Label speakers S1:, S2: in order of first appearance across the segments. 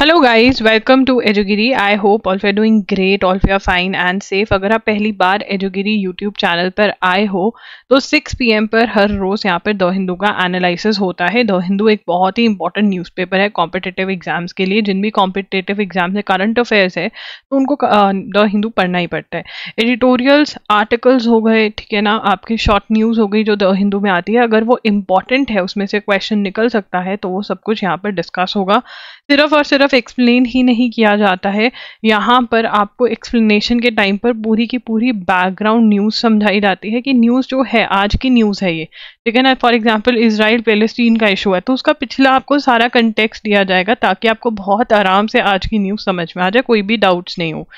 S1: Hello guys, welcome to एजुगिरी। I hope all are doing great, all are fine and safe. अगर आप पहली बार एजुगिरी YouTube channel पर आए हो तो 6 PM पर हर रोज यहाँ पर द हिंदू का एनालिसिस होता है। द हिंदू एक बहुत ही इंपॉर्टेंट न्यूज़पेपर है कॉम्पिटिटिव एग्जाम्स के लिए। जिन भी कॉम्पिटिटिव एग्जाम्स है, करंट अफेयर्स है, तो उनको द हिंदू पढ़ना ही पड़ता है। एडिटोरियल्स, आर्टिकल्स हो गए, ठीक है ना, आपकी शॉर्ट न्यूज़ हो गई जो द हिंदू में आती है, अगर वो इम्पॉर्टेंट है, उसमें से क्वेश्चन निकल सकता है, तो वो सब कुछ यहाँ पर डिस्कस होगा। सिर्फ और सिर्फ एक्सप्लेन ही नहीं किया जाता है, यहाँ पर आपको एक्सप्लेनेशन के टाइम पर पूरी की पूरी बैकग्राउंड न्यूज़ समझाई जाती है कि न्यूज़ जो है, आज की न्यूज़ है ये, ठीक है ना। फॉर एग्जांपल इजराइल पैलेस्टीन का इशू है, तो उसका पिछला आपको सारा कंटेक्स्ट दिया जाएगा ताकि आपको बहुत आराम से आज की न्यूज़ समझ में आ जाए, कोई भी डाउट्स नहीं हो,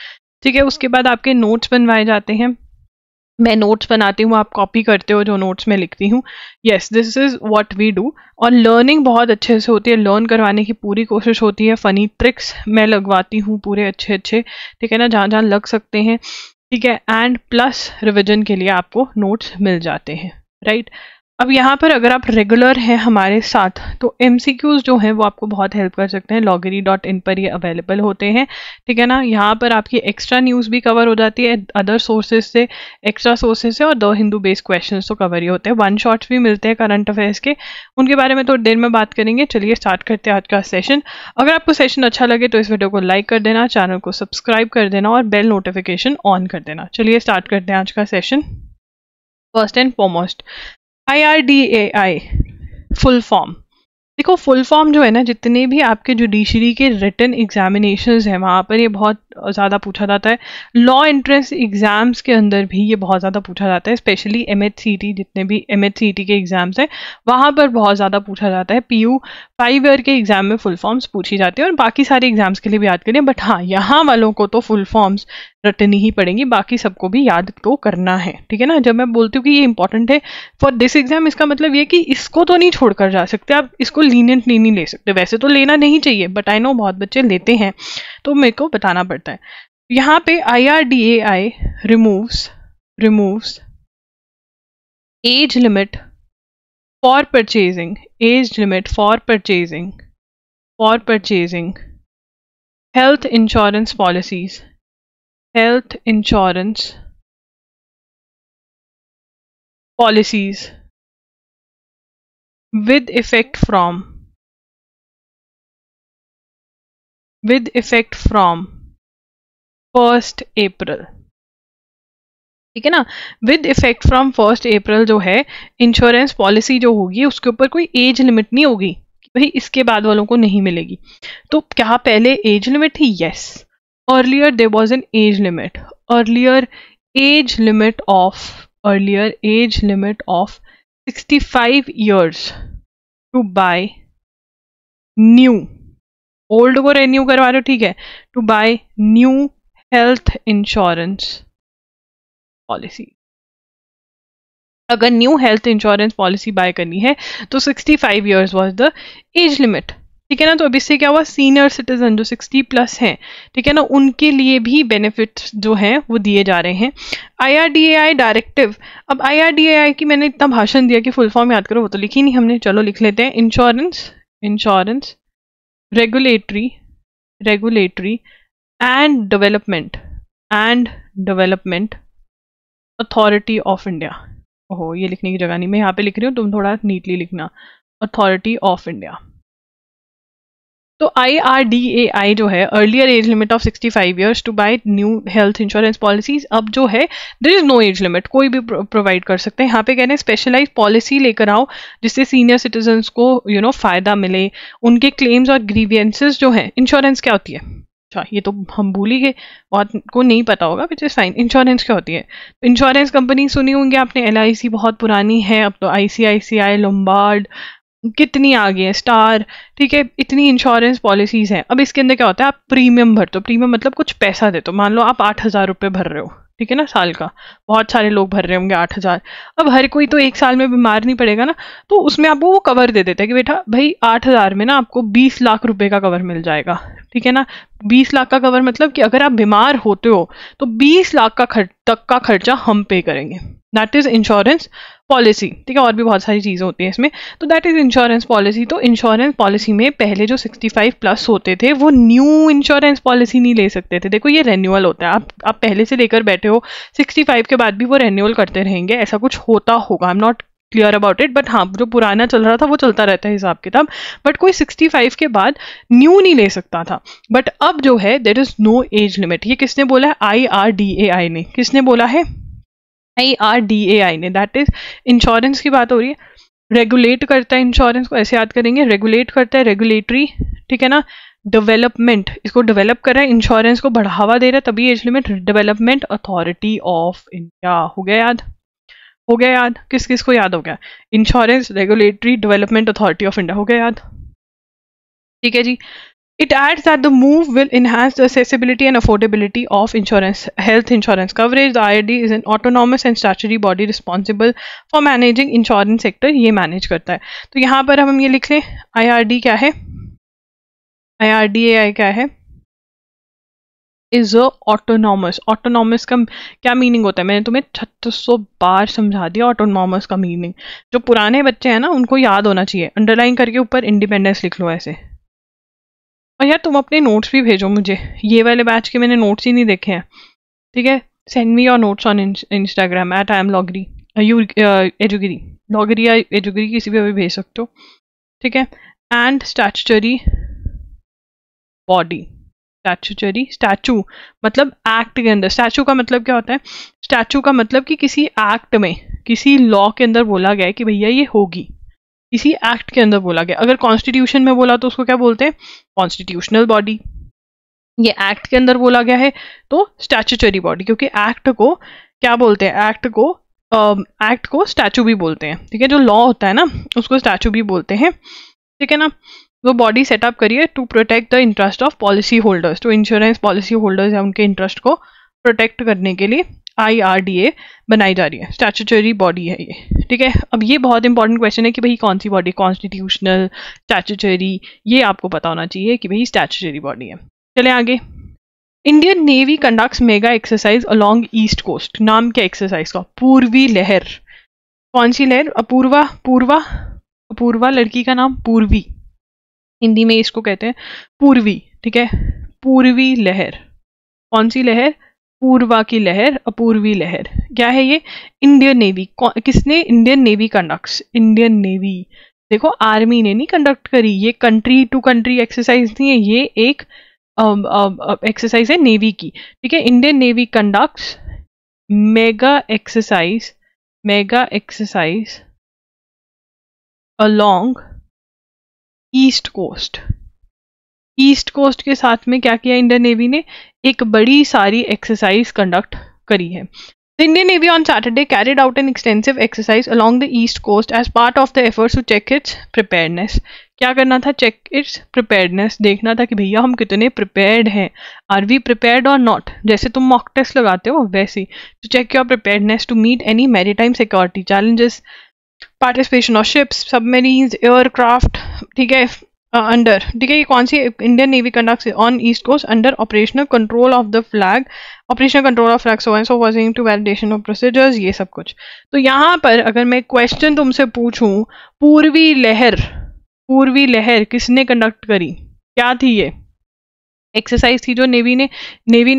S1: ठीक है। उसके बाद आपके नोट्स बनवाए जाते हैं। मैं नोट्स बनाती हूँ, आप कॉपी करते हो जो नोट्स मैं लिखती हूँ। Yes, this is what we do. और लर्निंग बहुत अच्छे से होती है, लर्न करवाने की पूरी कोशिश होती है। फनी ट्रिक्स मैं लगवाती हूँ पूरे अच्छे, ठीक है ना, जहाँ जहाँ लग सकते हैं, ठीक है। एंड प्लस रिविजन के लिए आपको नोट्स मिल जाते हैं, राइट। अब यहाँ पर अगर आप रेगुलर हैं हमारे साथ तो MCQs जो हैं वो आपको बहुत हेल्प कर सकते हैं। loggery.in पर ये अवेलेबल होते हैं, ठीक है ना। यहाँ पर आपकी एक्स्ट्रा न्यूज़ भी कवर हो जाती है अदर सोर्सेज से, एक्स्ट्रा सोर्सेज से, और द हिंदू बेस्ड क्वेश्चंस तो कवर ही होते हैं। वन शॉट्स भी मिलते हैं करंट अफेयर्स के, उनके बारे में थोड़ी देर में बात करेंगे। चलिए स्टार्ट करते हैं आज का सेशन। अगर आपको सेशन अच्छा लगे तो इस वीडियो को लाइक कर देना, चैनल को सब्सक्राइब कर देना और बेल नोटिफिकेशन ऑन कर देना। चलिए स्टार्ट करते हैं आज का session. First and foremost, IRDAI full form. देखो, फुल फॉर्म जो है ना, जितने भी आपके जुडिशरी के रिटन एग्जामिनेशंस हैं वहाँ पर ये बहुत ज़्यादा पूछा जाता है। लॉ एंट्रेंस एग्जाम्स के अंदर भी ये बहुत ज़्यादा पूछा जाता है, स्पेशली MHCT, जितने भी MHCT के एग्जाम्स हैं वहाँ पर बहुत ज़्यादा पूछा जाता है। PU 5 ईयर के एग्जाम में फुल फॉर्म्स पूछी जाती है और बाकी सारे एग्जाम्स के लिए भी याद करें, बट हाँ, यहाँ वालों को तो फुल फॉर्म्स रटनी ही पड़ेंगी, बाकी सबको भी याद तो करना है, ठीक है ना। जब मैं बोलती हूँ कि ये इंपॉर्टेंट है फॉर दिस एग्जाम, इसका मतलब ये कि इसको तो नहीं छोड़कर जा सकते, आप इसको लीनियंटली नहीं ले सकते। वैसे तो लेना नहीं चाहिए, बट आई नो बहुत बच्चे लेते हैं, तो मेरे को बताना पड़ता है। यहाँ पे IRDAI removes age limit for purchasing, age limit for purchasing health insurance policies, health insurance policies with effect from 1st April, ठीक है ना। With effect from 1st April जो है, इंश्योरेंस पॉलिसी जो होगी उसके ऊपर कोई एज लिमिट नहीं होगी, भाई इसके बाद वालों को नहीं मिलेगी। तो क्या पहले एज लिमिट थी? Yes, earlier there was an age limit, earlier age limit of 65 years to buy new, old को renew करवा रहे हो, ठीक है, to buy new health insurance policy। अगर new health insurance policy bye करनी है तो 65 years was the age limit, ठीक है ना। तो अब इससे क्या हुआ, सीनियर सिटीजन जो 60+ हैं, ठीक है ना, उनके लिए भी बेनिफिट्स जो हैं वो दिए जा रहे हैं। IRDAI directive. अब IRDAI की मैंने इतना भाषण दिया कि फुल फॉर्म याद करो, वो तो लिखी नहीं हमने, चलो लिख लेते हैं। Insurance regulatory and development authority of India. ओहो, ये लिखने की जगह नहीं, मैं यहाँ पे लिख रही हूँ, तुम थोड़ा नीटली लिखना, अथॉरिटी ऑफ इंडिया। तो IRDAI जो है, earlier age limit of 65 years to buy new health insurance policies, अब जो है there is no age limit, कोई भी प्रोवाइड कर सकते हैं। यहाँ पे कहने स्पेशलाइज पॉलिसी लेकर आओ जिससे सीनियर सिटीजन्स को फायदा मिले, उनके क्लेम्स और ग्रीवियंसेस जो है। इंश्योरेंस क्या होती है? अच्छा, ये तो हम भूल ही गए, बहुत को नहीं पता होगा, विच इज फाइन। इंश्योरेंस क्या होती है? इंश्योरेंस कंपनी सुनी होंगी आपने, LIC बहुत पुरानी है, अब तो ICICI, लोम्बार्ड, कितनी आ गई है, स्टार, ठीक है, इतनी इंश्योरेंस पॉलिसीज हैं। अब इसके अंदर क्या होता है, आप प्रीमियम भरते हो, प्रीमियम मतलब कुछ पैसा देते हो। मान लो आप 8,000 रुपये भर रहे हो, ठीक है ना, साल का। बहुत सारे लोग भर रहे होंगे 8,000। अब हर कोई तो एक साल में बीमार नहीं पड़ेगा ना, तो उसमें आपको वो कवर दे देते हैं कि बेटा भाई 8,000 में ना आपको 20 लाख रुपए का कवर मिल जाएगा, ठीक है ना। 20 लाख का कवर मतलब कि अगर आप बीमार होते हो तो 20 लाख तक का खर्चा हम पे करेंगे। दैट इज इंश्योरेंस पॉलिसी, ठीक है, और भी बहुत सारी चीज़ें होती हैं इसमें, तो दैट इज इंश्योरेंस पॉलिसी। तो इंश्योरेंस पॉलिसी में पहले जो 65 प्लस होते थे वो न्यू इंश्योरेंस पॉलिसी नहीं ले सकते थे। देखो ये रेन्यूअल होता है, आप पहले से लेकर बैठे हो, 65 के बाद भी वो रेन्यूअल करते रहेंगे, ऐसा कुछ होता होगा, I am not clear about it, but हाँ जो पुराना चल रहा था वो चलता रहता है हिसाब किताब, बट कोई 65 के बाद न्यू नहीं ले सकता था। बट अब जो है there is no age limit. ये किसने बोला है? IRDAI ने। किसने बोला है? IRDAI ने। दैट इज इंश्योरेंस की बात हो रही है, रेगुलेट करता है इंश्योरेंस को, ऐसे याद करेंगे, रेगुलेट करता है, रेगुलेटरी, ठीक है ना, डेवलपमेंट, इसको डेवलप कर रहा है, इंश्योरेंस को बढ़ावा दे रहा है, तभी age limit. Development authority of India, हो गया याद? हो गया याद? किस किस को याद हो गया? Insurance regulatory development authority of India, हो गया याद? ठीक है जी। It adds that the move will enhance the accessibility and affordability of insurance, health insurance coverage. The IRD is an autonomous and statutory body responsible for managing insurance sector. ये manage करता है। तो यहाँ पर हम ये लिख लें, IRD क्या है? IRDAI क्या है? Is autonomous. ऑटोनॉमस का क्या मीनिंग होता है? मैंने तुम्हें 3600 बार समझा दिया ऑटोनॉमस का मीनिंग। जो पुराने बच्चे हैं ना उनको याद होना चाहिए, अंडरलाइन करके ऊपर इंडिपेंडेंस लिख लो ऐसे। और यार तुम अपने नोट्स भी भेजो मुझे, ये वाले बैच के मैंने नोट्स ही नहीं देखे हैं, ठीक है? Send me your notes on Instagram @IamLogri, एजुगिरी, लॉगरी या एजुगिरी किसी भी अभी भेज सकते हो, ठीक है? And statutory body, statutory, statue मतलब एक्ट के अंदर। स्टैचू का मतलब क्या होता है? स्टैचू का मतलब कि किसी एक्ट में, किसी लॉ के अंदर बोला गया है कि भैया ये होगी, किसी एक्ट के अंदर बोला गया। अगर कॉन्स्टिट्यूशन में बोला तो उसको क्या बोलते हैं? Constitutional body. ये एक्ट के अंदर बोला गया है तो स्टैट्यूटरी बॉडी, क्योंकि एक्ट को क्या बोलते हैं? एक्ट को स्टैचू भी बोलते हैं, ठीक है? जो लॉ होता है ना उसको स्टैचू भी बोलते हैं, ठीक है ना? वो बॉडी सेटअप करिए to protect the interest of policy holders. तो इंश्योरेंस पॉलिसी होल्डर्स है उनके इंटरेस्ट को प्रोटेक्ट करने के लिए IRDA बनाई जा रही है, स्टैट्यूटरी बॉडी है ये, ठीक है? अब ये बहुत इंपॉर्टेंट क्वेश्चन है कि भाई कौन सी बॉडी, कॉन्स्टिट्यूशनल, स्टैट्यूटरी, ये आपको पता होना चाहिए कि भाई स्टैट्यूटरी बॉडी है। चले आगे। Indian Navy conducts mega exercise along east coast. नाम क्या एक्सरसाइज का? पूर्वी लहर। कौन सी लहर? अपूर्वा, पूर्वा, अपूर्वा लड़की का नाम पूर्वी, हिंदी में इसको कहते हैं पूर्वी, ठीक है? पूर्वी लहर। कौन सी लहर? पूर्वा की लहर, अपूर्वी लहर। क्या है ये? Indian Navy. किसने? Indian Navy conducts. Indian Navy, देखो आर्मी ने नहीं कंडक्ट करी, ये कंट्री टू कंट्री एक्सरसाइज नहीं है, ये एक एक्सरसाइज है नेवी की, ठीक है? Indian Navy conducts mega exercise along east coast. East coast के साथ में क्या किया इंडियन नेवी ने? एक बड़ी सारी एक्सरसाइज कंडक्ट करी है। The Indian Navy on Saturday carried out an extensive exercise along the east coast as part of the efforts to check its preparedness. क्या करना था? check its preparedness, देखना था कि भैया हम कितने prepared हैं, are we prepared or not? जैसे तुम mock test लगाते हो वैसे, to check your preparedness to meet any maritime security challenges, participation of ships, submarines, aircraft, ठीक है? अंडर, ठीक है? ये कौन सी? Indian Navy conducts on east coast under operational control of the flag, operational control of flag so and so वाजिंग to validation of procedures, ये सब कुछ। तो यहाँ पर अगर मैं क्वेश्चन तुमसे पूछूं, पूर्वी लहर किसने कंडक्ट करी? क्या थी ये? एक्सरसाइज थी जो नेवी ने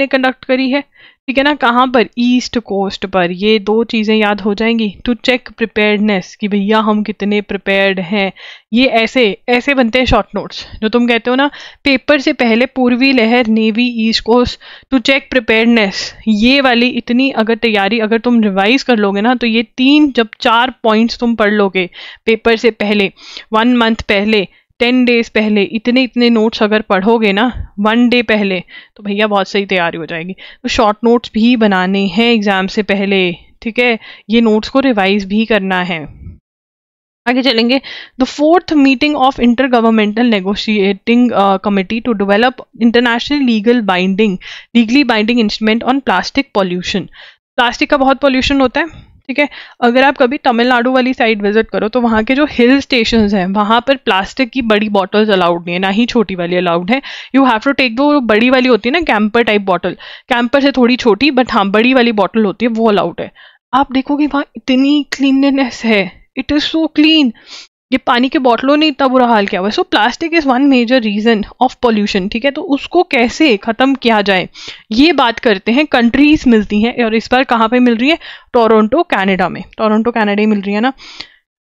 S1: कंडक्ट करी है, ठीक है ना? कहाँ पर? ईस्ट कोस्ट पर। ये दो चीज़ें याद हो जाएंगी। टू चेक प्रिपेयर्डनेस, कि भैया हम कितने प्रिपेयर्ड हैं। ये ऐसे बनते हैं शॉर्ट नोट्स, जो तुम कहते हो ना पेपर से पहले Purvi Lahar, navy, east coast, to check preparedness, ये वाली इतनी अगर तैयारी अगर तुम रिवाइज कर लोगे ना, तो ये 4 पॉइंट्स तुम पढ़ लोगे पेपर से पहले, 1 मंथ पहले, 10 डेज पहले, इतने नोट्स अगर पढ़ोगे ना 1 डे पहले, तो भैया बहुत सही तैयारी हो जाएगी। तो शॉर्ट नोट्स भी बनाने हैं एग्जाम से पहले, ठीक है? ये नोट्स को रिवाइज भी करना है। आगे चलेंगे। The 4th meeting of inter governmental negotiating committee to develop international legally binding instrument on plastic pollution. Plastic का बहुत पॉल्यूशन होता है, ठीक है? अगर आप कभी तमिलनाडु वाली साइड विजिट करो तो वहाँ के जो हिल स्टेशंस हैं वहाँ पर प्लास्टिक की बड़ी बॉटल्स अलाउड नहीं है, ना ही छोटी वाली अलाउड है। यू हैव टू टेक दो बड़ी वाली होती है ना, कैंपर टाइप बॉटल, कैंपर से थोड़ी छोटी, बट हाँ बड़ी वाली बॉटल होती है वो अलाउड है। आप देखोगे वहां इतनी क्लीनलीनेस है, इट इज सो क्लीन। ये पानी के बॉटलों ने इतना बुरा हाल किया हुआ है। So plastic is one major reason of pollution, ठीक है। तो उसको कैसे खत्म किया जाए ये बात करते हैं। कंट्रीज मिलती हैं, और इस बार कहाँ पे मिल रही है? टोरंटो कनाडा में। टोरंटो कनाडा ही मिल रही है ना,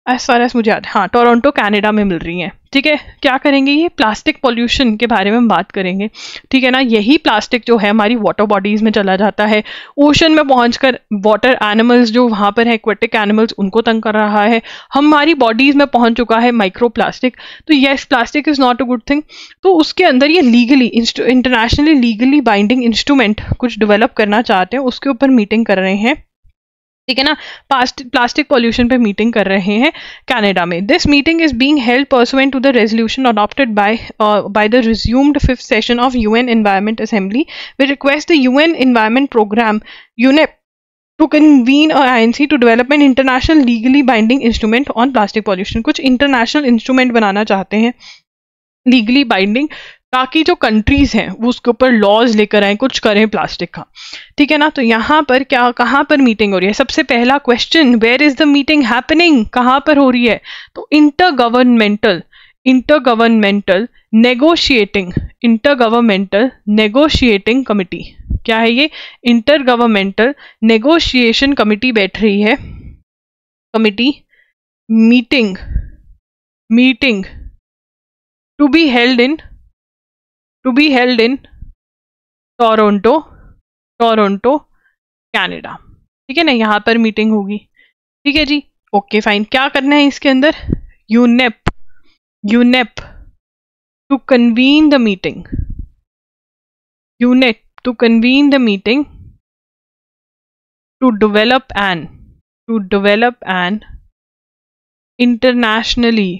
S1: एज फार एज मुझे याद, हाँ टोरंटो कनाडा में मिल रही हैं, ठीक है। क्या करेंगे? ये प्लास्टिक पॉल्यूशन के बारे में हम बात करेंगे, ठीक है ना। यही प्लास्टिक जो है हमारी वाटर बॉडीज में चला जाता है, ओशन में पहुंचकर वाटर एनिमल्स जो वहां पर है, एक्वेटिक एनिमल्स, उनको तंग कर रहा है। हमारी बॉडीज में पहुंच चुका है माइक्रो प्लास्टिक। तो yes, plastic is not a good thing. तो उसके अंदर ये legally, internationally legally binding instrument कुछ डेवलप करना चाहते हैं, उसके ऊपर मीटिंग कर रहे हैं, ठीक है ना। प्लास्टिक पॉल्यूशन पे मीटिंग कर रहे हैं कनाडा में। This meeting is being held pursuant to the resolution adopted by the resumed 5th session of UN environment assembly which request the UN environment programme UNEP to convene a INC to develop an international legally binding instrument on plastic pollution। कुछ international instrument बनाना चाहते हैं legally binding, ताकि जो countries हैं वो उसके ऊपर laws लेकर आए, कुछ करें प्लास्टिक का, ठीक है ना। तो यहाँ पर क्या, कहाँ पर मीटिंग हो रही है? सबसे पहला question, where is the meeting happening? कहाँ पर हो रही है? तो इंटरगवर्नमेंटल नेगोशिएटिंग कमिटी। क्या है ये? इंटरगवर्नमेंटल नेगोशिएशन कमिटी बैठ रही है। Committee meeting to be held in Toronto Canada, ठीक है ना। यहाँ पर मीटिंग होगी, ठीक है जी। Okay fine. क्या करना है इसके अंदर? UNEP to convene the meeting, to develop an internationally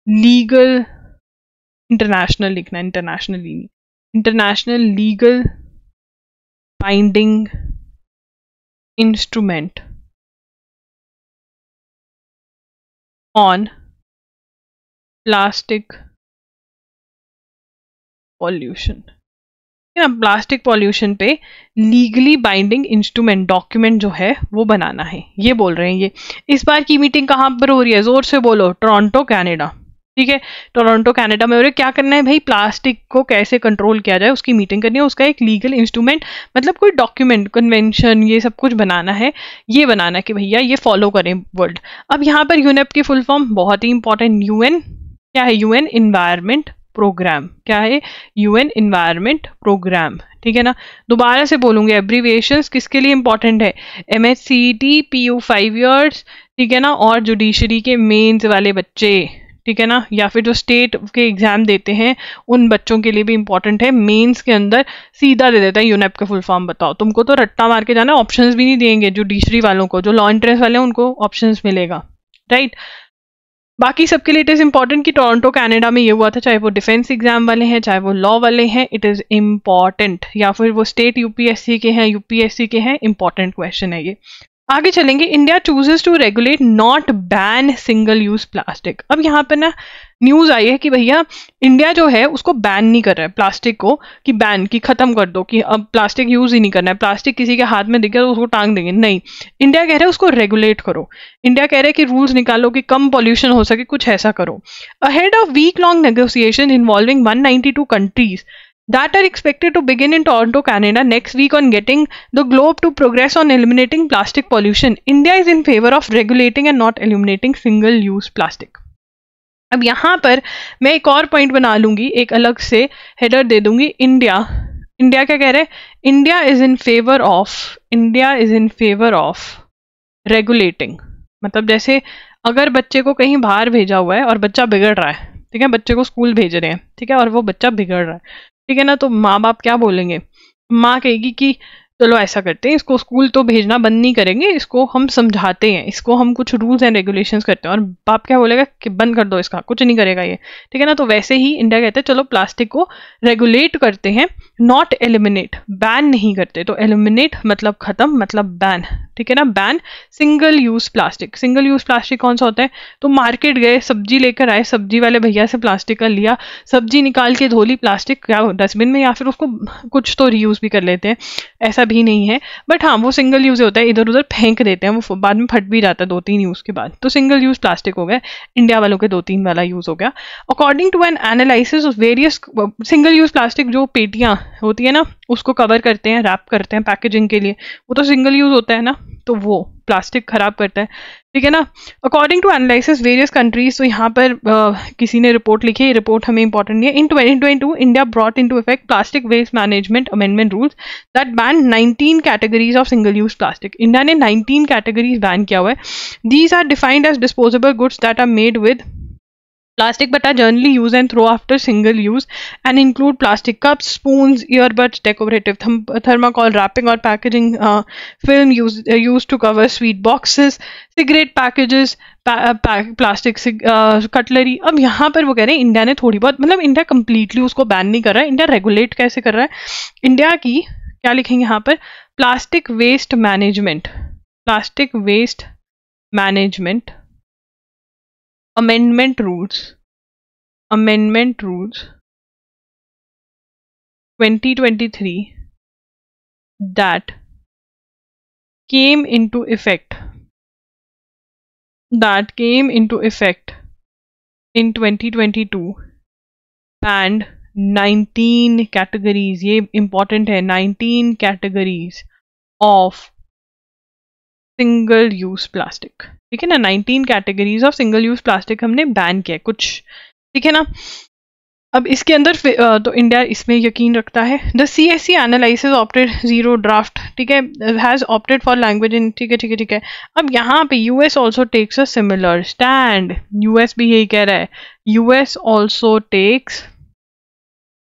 S1: legal, international legal binding instrument on plastic pollution। Plastic pollution पे लीगली बाइंडिंग इंस्ट्रूमेंट, डॉक्यूमेंट जो है वो बनाना है, ये बोल रहे हैं ये। इस बार की मीटिंग कहाँ पर हो रही है? जोर से बोलो। टोरंटो कनाडा, ठीक है। टोरंटो कनाडा में हो रही है। क्या करना है भाई? प्लास्टिक को कैसे कंट्रोल किया जाए उसकी मीटिंग करनी है। उसका एक लीगल इंस्ट्रूमेंट, मतलब कोई डॉक्यूमेंट, कन्वेंशन, ये सब कुछ बनाना है। ये बनाना है कि भैया ये फॉलो करें वर्ल्ड। अब यहाँ पर यूनेप की फुल फॉर्म बहुत ही इंपॉर्टेंट, यूएन क्या है? UN environment Programme. क्या है? यूएन एनवायरनमेंट प्रोग्राम, ठीक है ना। दोबारा से बोलूंगे, एब्रीविएशंस किसके लिए इंपॉर्टेंट है? MHCET PU 5 years, ठीक है ना, और जुडिशरी के मेंस वाले बच्चे, ठीक है ना, या फिर जो स्टेट के एग्जाम देते हैं उन बच्चों के लिए भी इंपॉर्टेंट है। मेंस के अंदर सीधा दे देता है यूनेप का फुल फॉर्म बताओ। तुमको तो रट्टा मार के जाना, ऑप्शंस भी नहीं देंगे। जुडिशरी वालों को, जो लॉ एंट्रेंस वाले हैं, उनको ऑप्शंस मिलेगा, राइट। बाकी सबके लिए इट इज इंपॉर्टेंट कि टोरंटो कनाडा में ये हुआ था, चाहे वो डिफेंस एग्जाम वाले हैं, चाहे वो लॉ वाले हैं, इट इज इम्पॉर्टेंट, या फिर वो स्टेट यूपीएससी के हैं, यूपीएससी के हैं, इंपॉर्टेंट क्वेश्चन है ये। आगे चलेंगे। India chooses to regulate not ban single use plastic. अब यहाँ पर ना न्यूज आई है कि भैया इंडिया जो है उसको बैन नहीं कर रहा है प्लास्टिक को, कि बैन की खत्म कर दो, कि अब प्लास्टिक यूज ही नहीं करना है, प्लास्टिक किसी के हाथ में दिखे तो उसको टांग देंगे, नहीं। इंडिया कह रहा है उसको रेगुलेट करो। इंडिया कह रहा है कि रूल्स निकालो कि कम पॉल्यूशन हो सके, कुछ ऐसा करो। Ahead of week long negotiation involving 192 countries that are expected to begin in Toronto, Canada next week on getting the globe to progress on eliminating plastic pollution, India is in favor of regulating and not eliminating single-use plastic। अब यहाँ पर मैं एक और point बना लूंगी, एक अलग से हेडर दे दूंगी। इंडिया क्या कह रहे हैं? India is in favour of regulating. मतलब जैसे अगर बच्चे को कहीं बाहर भेजा हुआ है और बच्चा बिगड़ रहा है, ठीक है, बच्चे को स्कूल भेज रहे हैं, ठीक है, और वो बच्चा बिगड़ रहा है, ठीक है ना, तो माँ बाप क्या बोलेंगे? माँ कहेगी कि चलो ऐसा करते हैं, इसको स्कूल तो भेजना बंद नहीं करेंगे, इसको हम समझाते हैं, इसको हम कुछ रूल्स एंड रेगुलेशंस करते हैं। और बाप क्या बोलेगा कि बंद कर दो इसका, कुछ नहीं करेगा ये, ठीक है ना। तो वैसे ही इंडिया कहते हैं चलो प्लास्टिक को रेगुलेट करते हैं, नॉट एलिमिनेट, बैन नहीं करते। तो एलिमिनेट मतलब खत्म, मतलब बैन, ठीक है ना। Ban single use plastic. Single use plastic कौन सा होता है? तो मार्केट गए, सब्जी लेकर आए, सब्जी वाले भैया से प्लास्टिक का लिया, सब्जी निकाल के धोली, प्लास्टिक क्या डस्टबिन में, या फिर उसको कुछ तो रीयूज भी कर लेते हैं, ऐसा भी नहीं है, बट हाँ वो सिंगल यूज होता है, इधर उधर फेंक देते हैं, वो बाद में फट भी जाता है 2-3 यूज के बाद। तो सिंगल यूज प्लास्टिक हो गया, इंडिया वालों के 2-3 वाला यूज हो गया। According to an analysis of various single use plastic, जो पेटियां होती है ना उसको कवर करते हैं, रैप करते हैं पैकेजिंग के लिए, वो तो सिंगल यूज होता है ना, तो वो प्लास्टिक खराब करता है, ठीक है ना। According to analysis various countries, तो यहाँ पर किसी ने रिपोर्ट लिखी है, रिपोर्ट हमें इंपॉर्टेंट नहीं है। In 2022 India brought into effect plastic waste management amendment rules that ban 19 categories of single use plastic. India ने 19 कैटेगरीज बैन किया हुआ है। These are defined as disposable goods that are made with plastic but are generally used and throw after single use and include plastic cups, spoons, earbuds, decorative thermocol wrapping or packaging film used to cover sweet boxes, cigarette packages, plastic cutlery. अब यहाँ पर वो कह रहे हैं India ने थोड़ी बहुत, मतलब इंडिया कंप्लीटली उसको बैन नहीं कर रहा है, इंडिया रेगुलेट कैसे कर रहा है। इंडिया की क्या लिखेंगे यहाँ पर, plastic waste management, plastic waste management amendment rules 2023 that came into effect in 2022 and 19 categories, ये important है, 19 categories of single use plastic, ठीक है ना। 19 categories of single use plastic हमने बैन किया कुछ, ठीक है ना। अब इसके अंदर तो इंडिया इसमें यकीन रखता है। The CSC analysis opted zero draft, ठीक है, has opted for language in, ठीक है ठीक है ठीक है। अब यहाँ पे US also takes a similar stand, US भी यही कह रहा है, US also takes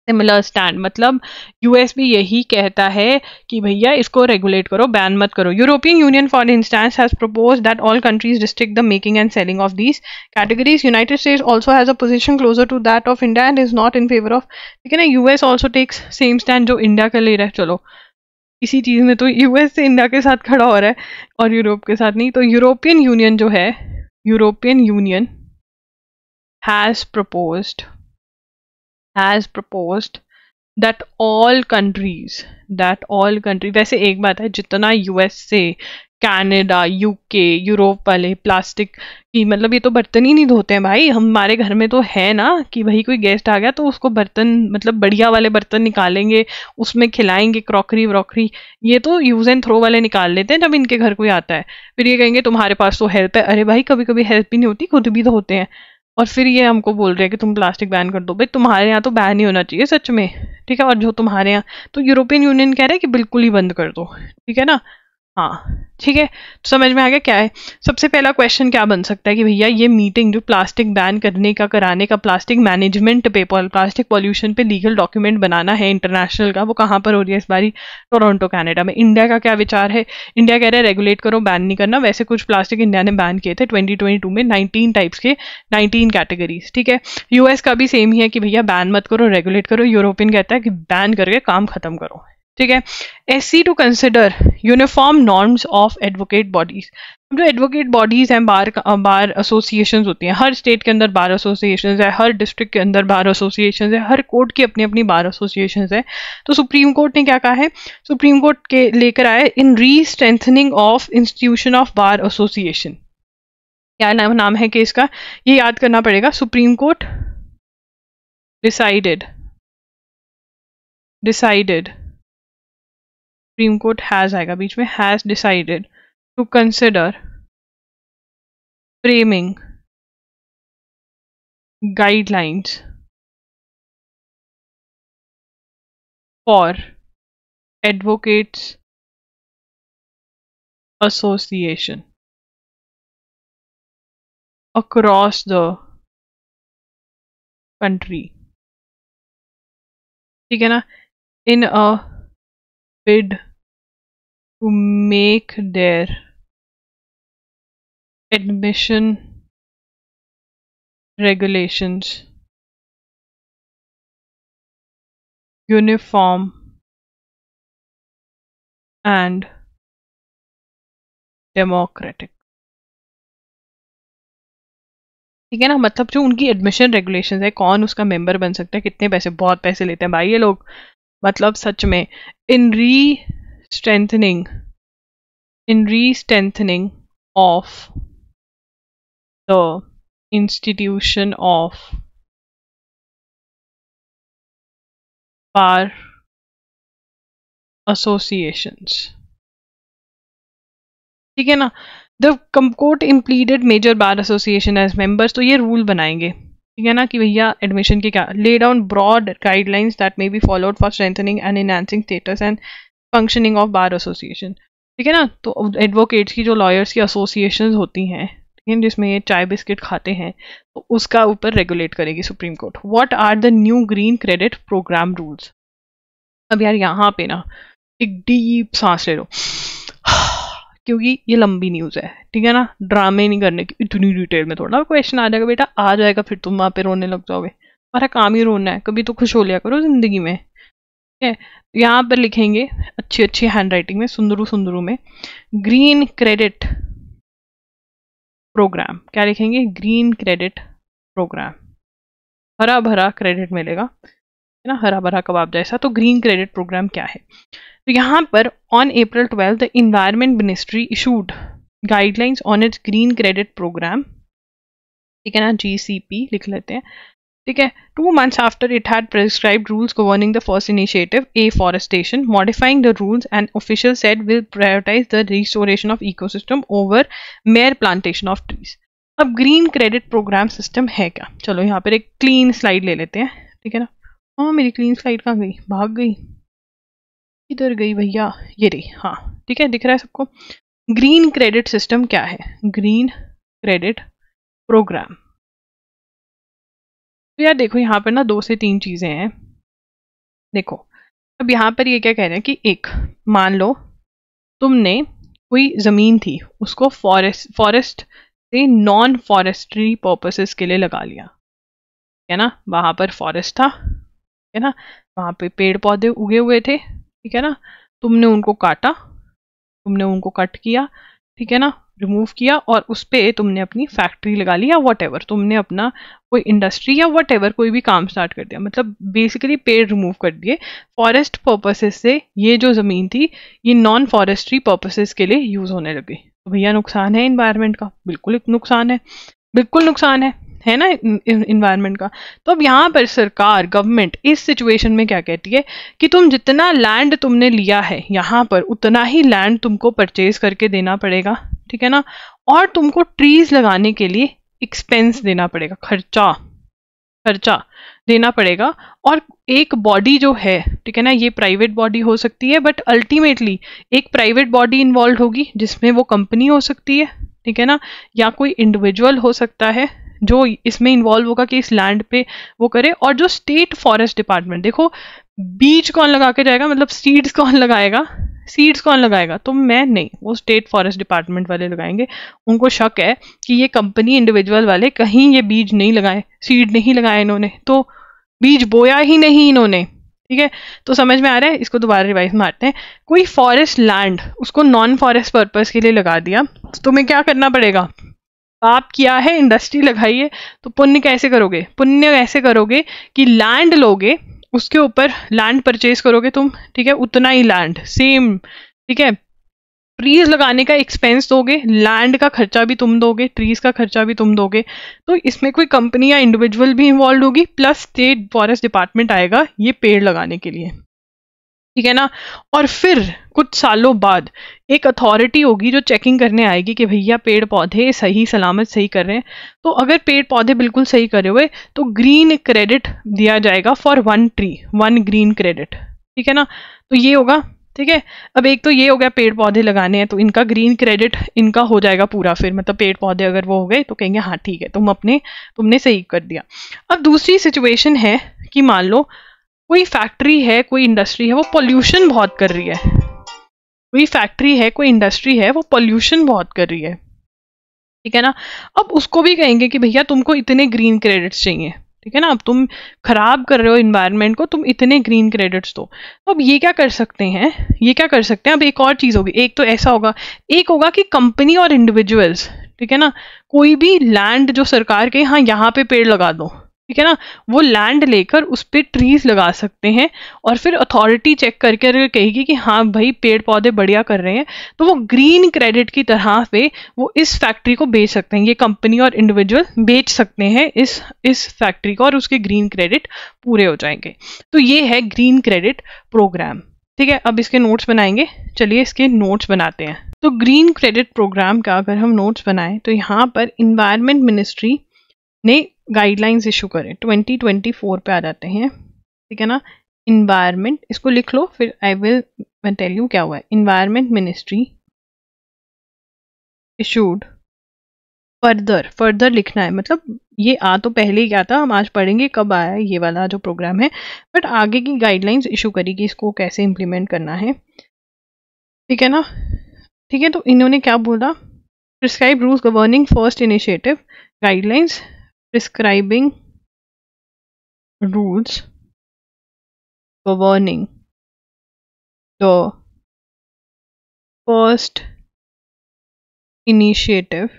S1: similar stand, मतलब यूएस भी यही कहता है कि भैया इसको रेगुलेट करो, बैन मत करो। European Union for instance has propose that all countries restrict the making and selling of these categories. United States also has a position closer to that of India and is not in favour of, ठीक है ना। US also takes same stand जो India का ले रहा है। चलो इसी चीज में तो यूएस से इंडिया के साथ खड़ा हो रहा है और यूरोप के साथ नहीं। तो यूरोपियन यूनियन जो है, European union has proposed that all countries, वैसे एक बात है, जितना यूएस से, कनाडा, यूके, यूरोप वाले प्लास्टिक की, मतलब ये तो बर्तन ही नहीं धोते हैं भाई। हमारे घर में तो है ना कि भाई कोई गेस्ट आ गया तो उसको बर्तन, मतलब बढ़िया वाले बर्तन निकालेंगे, उसमें खिलाएंगे, क्रॉकरी व्रॉकरी, ये तो यूज एंड थ्रो वाले निकाल लेते हैं जब इनके घर कोई आता है। फिर ये कहेंगे तुम्हारे पास तो हेल्प है, अरे भाई कभी कभी हेल्प भी नहीं होती, खुद भी धोते हैं। और फिर ये हमको बोल रहे हैं कि तुम प्लास्टिक बैन कर दो। भाई तुम्हारे यहाँ तो बैन ही होना चाहिए सच में, ठीक है। और जो तुम्हारे यहाँ, तो यूरोपियन यूनियन कह रहा है कि बिल्कुल ही बंद कर दो, ठीक है ना। हाँ ठीक है, तो समझ में आ गया क्या है। सबसे पहला क्वेश्चन क्या बन सकता है कि भैया ये मीटिंग जो प्लास्टिक बैन करने का, कराने का, प्लास्टिक मैनेजमेंट पे, प्लास्टिक पॉल्यूशन पे लीगल डॉक्यूमेंट बनाना है इंटरनेशनल का, वो कहाँ पर हो रही है इस बारी? टोरंटो कनाडा में। इंडिया का क्या विचार है? इंडिया कह रहा है रेगुलेट करो, बैन नहीं करना। वैसे कुछ प्लास्टिक इंडिया ने बैन किए थे 2022 में, 19 टाइप्स के, 19 कैटेगरीज, ठीक है। यूएस का भी सेम ही है कि भैया बैन मत करो, रेगुलेट करो। यूरोपियन कहता है कि बैन करके काम खत्म करो, ठीक है। SC to consider uniform norms of advocate bodies. जो एडवोकेट बॉडीज हैं, बार एसोसिएशंस होती हैं, हर स्टेट के अंदर बार एसोसिएशंस है, हर डिस्ट्रिक्ट के अंदर बार एसोसिएशंस है, हर कोर्ट की अपनी अपनी बार एसोसिएशंस है। तो सुप्रीम कोर्ट ने क्या कहा है? सुप्रीम कोर्ट के लेकर आए इन re strengthening of institution of bar association. क्या नाम है केस का, ये याद करना पड़ेगा। Supreme court decided Supreme Court has आएगा बीच में, has decided to consider framing guidelines for advocates association across the country, ठीक है ना, in a bid to make their admission regulations uniform and democratic, ठीक है ना। मतलब जो उनकी एडमिशन रेगुलेशंस है, कौन उसका मेंबर बन सकता है, कितने पैसे, बहुत पैसे लेते हैं भाई ये लोग, मतलब सच में। In re strengthening of the institution of bar associations, ठीक है ना। The court impleaded major bar association as members, तो ये रूल बनाएंगे, ठीक है ना, कि भैया एडमिशन के क्या, lay down broad guidelines that may be followed for strengthening and enhancing status and functioning of bar association, ठीक है ना। तो एडवोकेट्स की जो लॉयर्स की एसोसिएशन होती हैं, ठीक है, जिसमें ये चाय बिस्किट खाते हैं, तो उसका ऊपर रेगुलेट करेगी Supreme Court. What are the new green credit programme rules. अब यार यहाँ पे ना एक डीप सांस ले लो क्योंकि ये लंबी न्यूज़ है, ठीक है ना, ड्रामे नहीं करने की, इतनी डिटेल में थोड़ा क्वेश्चन आ जाएगा बेटा, आ जाएगा, फिर तुम वहाँ पे रोने लग जाओगे, हमारा काम ही रोना है, कभी तो खुश हो लिया करो जिंदगी में, ठीक है। यहाँ पर लिखेंगे अच्छी अच्छी हैंड राइटिंग में, सुंदरू सुंदरू में, ग्रीन क्रेडिट प्रोग्राम, क्या लिखेंगे, ग्रीन क्रेडिट प्रोग्राम, हरा भरा क्रेडिट मिलेगा, है ना, हरा भरा कबाब जैसा। तो ग्रीन क्रेडिट प्रोग्राम क्या है, तो यहाँ पर on April 12 the environment ministry issued guidelines on its green credit programme, ठीक है ना, GCP लिख लेते हैं, ठीक है। 2 months after it had prescribed rules governing the first initiative, afforestation, modifying the rules, and officials said will prioritize the restoration of ecosystem over mere plantation of trees। अब green credit program system है क्या, चलो यहाँ पर एक clean slide ले लेते हैं, ठीक है ना। हाँ मेरी क्लीन स्लाइड कहाँ गई, भाग गई, इधर गई भैया, ये रही, हाँ ठीक है, दिख रहा है सबको। ग्रीन क्रेडिट सिस्टम क्या है, ग्रीन क्रेडिट प्रोग्राम, तो यार देखो यहाँ पर ना 2 से 3 चीजें हैं। देखो अब यहाँ पर ये क्या कह रहे हैं कि एक, मान लो तुमने कोई जमीन थी उसको फॉरेस्ट से नॉन फॉरेस्ट्री पर्पसेस के लिए लगा लिया, है ना, वहां पर फॉरेस्ट था, है ना, वहां पे पेड़ पौधे उगे हुए थे, ठीक है ना, तुमने उनको काटा, तुमने उनको कट किया, ठीक है ना, रिमूव किया, और उस पर तुमने अपनी फैक्ट्री लगा ली या वॉट, तुमने अपना कोई इंडस्ट्री या वॉट कोई भी काम स्टार्ट कर दिया, मतलब बेसिकली पेड़ रिमूव कर दिए फॉरेस्ट पर्पसेस से। ये जो ज़मीन थी ये नॉन फॉरेस्ट्री पर्पसेस के लिए यूज़ होने लगी, तो भैया नुकसान है इन्वायरमेंट का, बिल्कुल नुकसान है, बिल्कुल नुकसान है ना इन्वायरमेंट का। तो अब यहाँ पर सरकार, गवर्नमेंट इस सिचुएशन में क्या कहती है कि तुम जितना लैंड तुमने लिया है यहाँ पर उतना ही लैंड तुमको परचेज करके देना पड़ेगा, ठीक है ना, और तुमको ट्रीज लगाने के लिए एक्सपेंस देना पड़ेगा, खर्चा देना पड़ेगा। और एक बॉडी जो है, ठीक है ना, ये प्राइवेट बॉडी हो सकती है, बट अल्टीमेटली एक प्राइवेट बॉडी इन्वॉल्व होगी जिसमें वो कंपनी हो सकती है, ठीक है ना, या कोई इंडिविजुअल हो सकता है जो इसमें इन्वॉल्व होगा कि इस लैंड पे वो करे। और जो स्टेट फॉरेस्ट डिपार्टमेंट, देखो बीज कौन लगा के जाएगा, मतलब सीड्स कौन लगाएगा, तो मैं नहीं, वो स्टेट फॉरेस्ट डिपार्टमेंट वाले लगाएंगे। उनको शक है कि ये कंपनी इंडिविजुअल वाले कहीं ये बीज नहीं लगाए, सीड नहीं लगाए इन्होंने, तो बीज बोया ही नहीं इन्होंने, ठीक है। तो समझ में आ रहा है, इसको दोबारा रिवाइज मारते हैं। कोई फॉरेस्ट लैंड उसको नॉन फॉरेस्ट पर्पस के लिए लगा दिया, तो तुम्हें क्या करना पड़ेगा, पाप किया है, इंडस्ट्री लगाई है, तो पुण्य कैसे करोगे, कि लैंड लोगे, उसके ऊपर लैंड परचेज करोगे तुम, ठीक है, उतना ही लैंड सेम, ठीक है, ट्रीज लगाने का एक्सपेंस दोगे, लैंड का खर्चा भी तुम दोगे, ट्रीज का खर्चा भी तुम दोगे, तो इसमें कोई कंपनी या इंडिविजुअल भी इन्वॉल्व होगी, प्लस स्टेट फॉरेस्ट डिपार्टमेंट आएगा ये पेड़ लगाने के लिए, ठीक है ना। और फिर कुछ सालों बाद एक अथॉरिटी होगी जो चेकिंग करने आएगी कि भैया पेड़ पौधे सही सलामत सही कर रहे हैं, तो अगर पेड़ पौधे बिल्कुल सही करे हुए तो ग्रीन क्रेडिट दिया जाएगा फॉर 1 ट्री, 1 ग्रीन क्रेडिट, ठीक है ना। तो ये होगा, ठीक है। अब एक तो ये हो गया पेड़ पौधे लगाने हैं, तो इनका ग्रीन क्रेडिट इनका हो जाएगा पूरा, फिर मतलब पेड़ पौधे अगर वो हो गए तो कहेंगे हाँ ठीक है तुमने सही कर दिया। अब दूसरी सिचुएशन है कि मान लो कोई फैक्ट्री है, कोई इंडस्ट्री है, वो पोल्यूशन बहुत कर रही है, वो पोल्यूशन बहुत कर रही है, ठीक है ना। अब उसको भी कहेंगे कि भैया तुमको इतने ग्रीन क्रेडिट्स चाहिए, ठीक है ना, अब तुम खराब कर रहे हो इन्वायरमेंट को, तुम इतने ग्रीन क्रेडिट्स दो। तो अब ये क्या कर सकते हैं, ये क्या कर सकते हैं, अब एक और चीज होगी, एक तो ऐसा होगा, एक होगा कि कंपनी और इंडिविजुअल्स, ठीक है ना, कोई भी लैंड जो सरकार के, हाँ यहाँ पे पेड़ लगा दो, ठीक है ना, वो लैंड लेकर उस पर ट्रीज लगा सकते हैं, और फिर अथॉरिटी चेक करके अगर कहेगी कि हाँ भाई पेड़ पौधे बढ़िया कर रहे हैं, तो वो ग्रीन क्रेडिट की तरह पे वो इस फैक्ट्री को बेच सकते हैं, ये कंपनी और इंडिविजुअल बेच सकते हैं इस फैक्ट्री को, और उसके ग्रीन क्रेडिट पूरे हो जाएंगे। तो ये है ग्रीन क्रेडिट प्रोग्राम। ठीक है, अब इसके नोट्स बनाएंगे, चलिए इसके नोट्स बनाते हैं। तो ग्रीन क्रेडिट प्रोग्राम का अगर हम नोट्स बनाएं तो यहाँ पर इन्वायरमेंट मिनिस्ट्री ने गाइडलाइंस इशू करे, 2024 पे आ जाते हैं, ठीक है ना। इन्वायरमेंट, इसको लिख लो, फिर आई विल मैं टेल यू क्या हुआ है। इन्वायरमेंट मिनिस्ट्री इशूड, फर्दर लिखना है, मतलब ये आ तो पहले ही क्या था, हम आज पढ़ेंगे कब आया है ये वाला जो प्रोग्राम है, बट आगे की गाइडलाइंस इशू करी कि इसको कैसे इम्प्लीमेंट करना है, ठीक है ना। ठीक है, तो इन्होंने क्या बोला, prescribe rules governing first initiative, guidelines prescribing rules governing the first initiative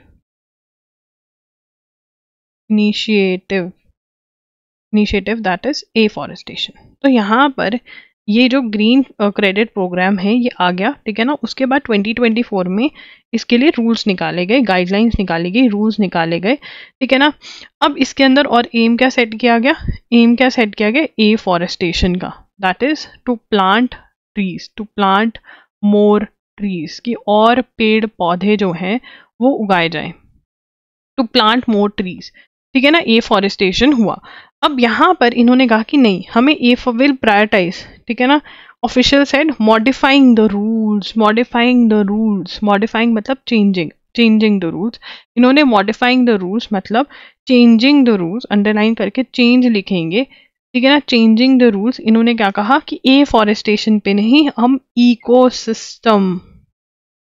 S1: that is afforestation। तो यहाँ पर ये जो ग्रीन क्रेडिट प्रोग्राम है ये आ गया, ठीक है ना। उसके बाद 2024 में इसके लिए रूल्स निकाले गए, गाइडलाइंस निकाली गई, रूल्स निकाले गए, ठीक है ना। अब इसके अंदर और एम क्या सेट किया गया, एम क्या सेट किया गया, एफॉरेस्टेशन का, that is to plant trees, to plant more trees, की और पेड़ पौधे जो हैं वो उगाए जाएं, टू प्लांट मोर ट्रीज, ठीक है ना। एफॉरेस्टेशन हुआ। अब यहाँ पर इन्होंने कहा कि नहीं, हमें एफ विल प्रायोरिटाइज, ठीक है ना। Official said modifying the rules, modifying मतलब चेंजिंग द रूल्स। इन्होंने मॉडिफाइंग द रूल्स मतलब चेंजिंग द रूल्स, अंडरलाइन करके चेंज लिखेंगे, ठीक है ना। चेंजिंग द रूल्स, इन्होंने क्या कहा कि एफॉरेस्टेशन पे नहीं, हम इकोसिस्टम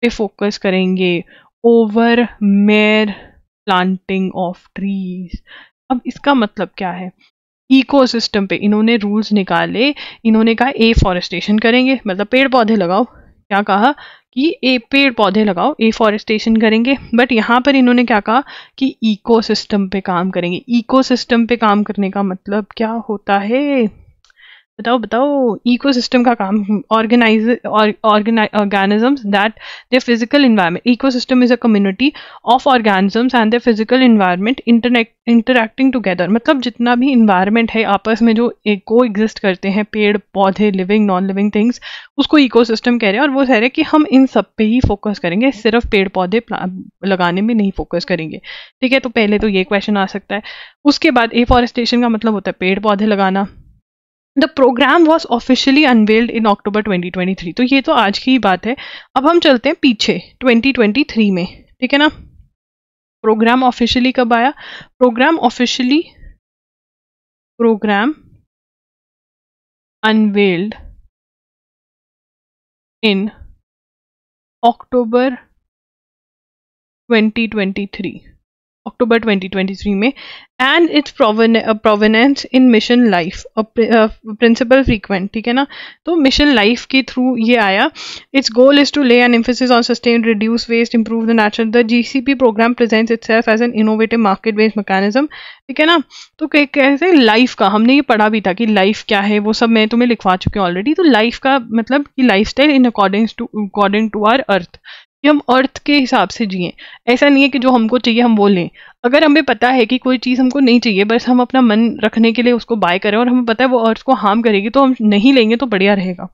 S1: पे फोकस करेंगे over mayor planting of trees. अब इसका मतलब क्या है, इकोसिस्टम पे इन्होंने रूल्स निकाले, इन्होंने कहा एफॉरेस्टेशन करेंगे मतलब पेड़ पौधे लगाओ, क्या कहा कि पेड़ पौधे लगाओ, एफॉरेस्टेशन करेंगे, बट यहाँ पर इन्होंने क्या कहा कि इकोसिस्टम पे काम करेंगे। इकोसिस्टम पे काम करने का मतलब क्या होता है, बताओ इकोसिस्टम का काम, organisms that their physical environment, ecosystem is a community of organisms and their physical environment interacting together, मतलब जितना भी environment है आपस में जो को एग्जिस्ट करते हैं, पेड़ पौधे, लिविंग नॉन लिविंग थिंग्स, उसको इकोसिस्टम कह रहे हैं। और वो कह रहे हैं कि हम इन सब पे ही फोकस करेंगे, सिर्फ पेड़ पौधे लगाने में नहीं फोकस करेंगे, ठीक है। तो पहले तो ये क्वेश्चन आ सकता है। उसके बाद एफॉरेस्टेशन का मतलब होता है पेड़ पौधे लगाना। The programme was officially unveiled in October 2023, तो ये तो आज की ही बात है। अब हम चलते हैं पीछे 2023 में, ठीक है ना। प्रोग्राम ऑफिशियली कब आया, प्रोग्राम अनवेल्ड इन अक्टूबर 2023 में, and its provenance in mission life principle frequent, ठीक है ना। तो मिशन लाइफ के थ्रू ये आया। Its goal is to lay an emphasis on sustain, reduce waste, improve the nature. The GCP programme presents itself as an innovative market based mechanism, ठीक है ना। तो कैसे लाइफ का हमने ये पढ़ा भी था कि लाइफ क्या है, वो सब मैं तुम्हें लिखवा चुकी हूँ ऑलरेडी। तो लाइफ का मतलब कि life style in according to our earth, कि हम अर्थ के हिसाब से जिए। ऐसा नहीं है कि जो हमको चाहिए हम वो लें। अगर हमें पता है कि कोई चीज़ हमको नहीं चाहिए, बस हम अपना मन रखने के लिए उसको बाय करें और हमें पता है वो अर्थ को हार्म करेगी, तो हम नहीं लेंगे, तो बढ़िया रहेगा,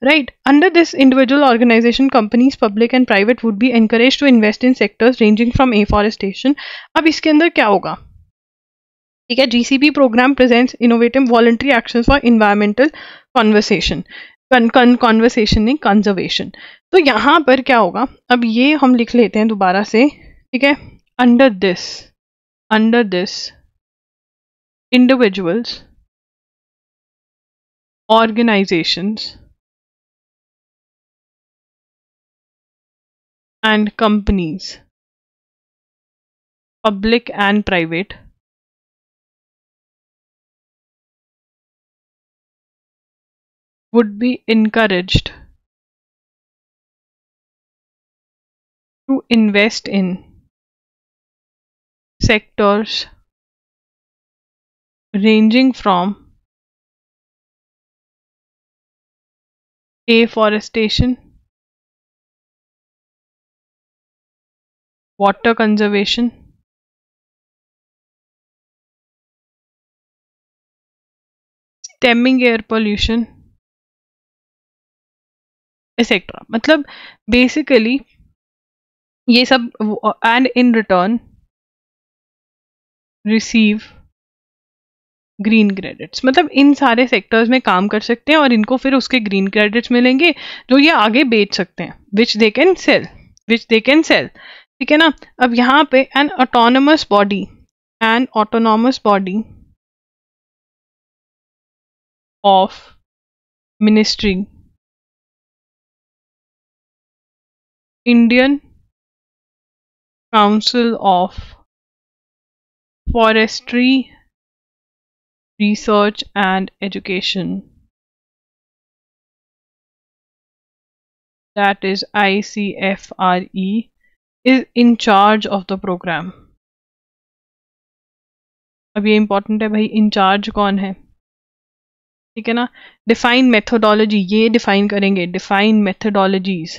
S1: right. Under this individual organisation, companies public and private would be encourage to invest in sectors ranging from afforestation. अब इसके अंदर क्या होगा, ठीक है। GCP programme presents innovative voluntary actions for environmental conversation नहीं, कंजर्वेशन। तो यहाँ पर क्या होगा, अब ये हम लिख लेते हैं दोबारा से, ठीक है। Under this individuals, organizations and companies, public and private, would be encouraged to invest in sectors ranging from afforestation, water conservation, stemming air pollution, etc. मतलब बेसिकली ये सब, and in return receive green credits, मतलब इन सारे sectors में काम कर सकते हैं और इनको फिर उसके ग्रीन क्रेडिट्स मिलेंगे जो ये आगे बेच सकते हैं, विच दे कैन सेल, ठीक है ना। अब यहाँ पे N autonomous body of ministry, Indian Council of forestry Research and Education, that is ICFRE, is in charge of the program. अब ये इंपॉर्टेंट है भाई, इंचार्ज कौन है, ठीक है ना। डिफाइन मेथोडोलॉजी, ये डिफाइन करेंगे, define methodologies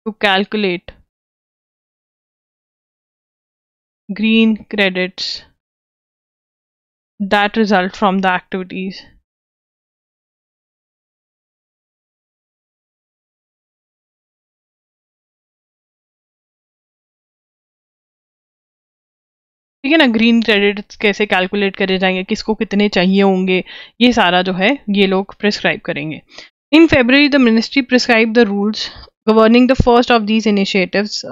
S1: to calculate green credits that result from the activities. ठीक है ना, ग्रीन क्रेडिट्स कैसे कैलकुलेट करे जाएंगे, किसको कितने चाहिए होंगे, ये सारा जो है ये लोग प्रिस्क्राइब करेंगे। इन February the ministry prescribed the rules governing the first of these initiatives,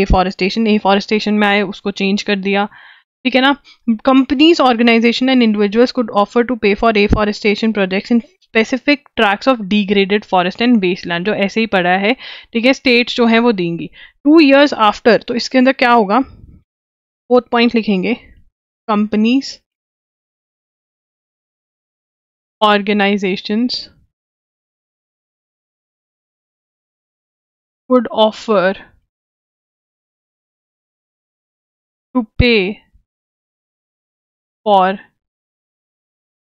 S1: afforestation में आए उसको चेंज कर दिया, ठीक है ना। Companies, organisation and individuals could offer to pay for afforestation projects in specific tracts of degraded forest and wasteland, जो ऐसे ही पड़ा है, ठीक है, स्टेट्स जो है वो देंगी 2 years आफ्टर। तो इसके अंदर क्या होगा, 4th पॉइंट लिखेंगे, companies, organisations would offer to pay for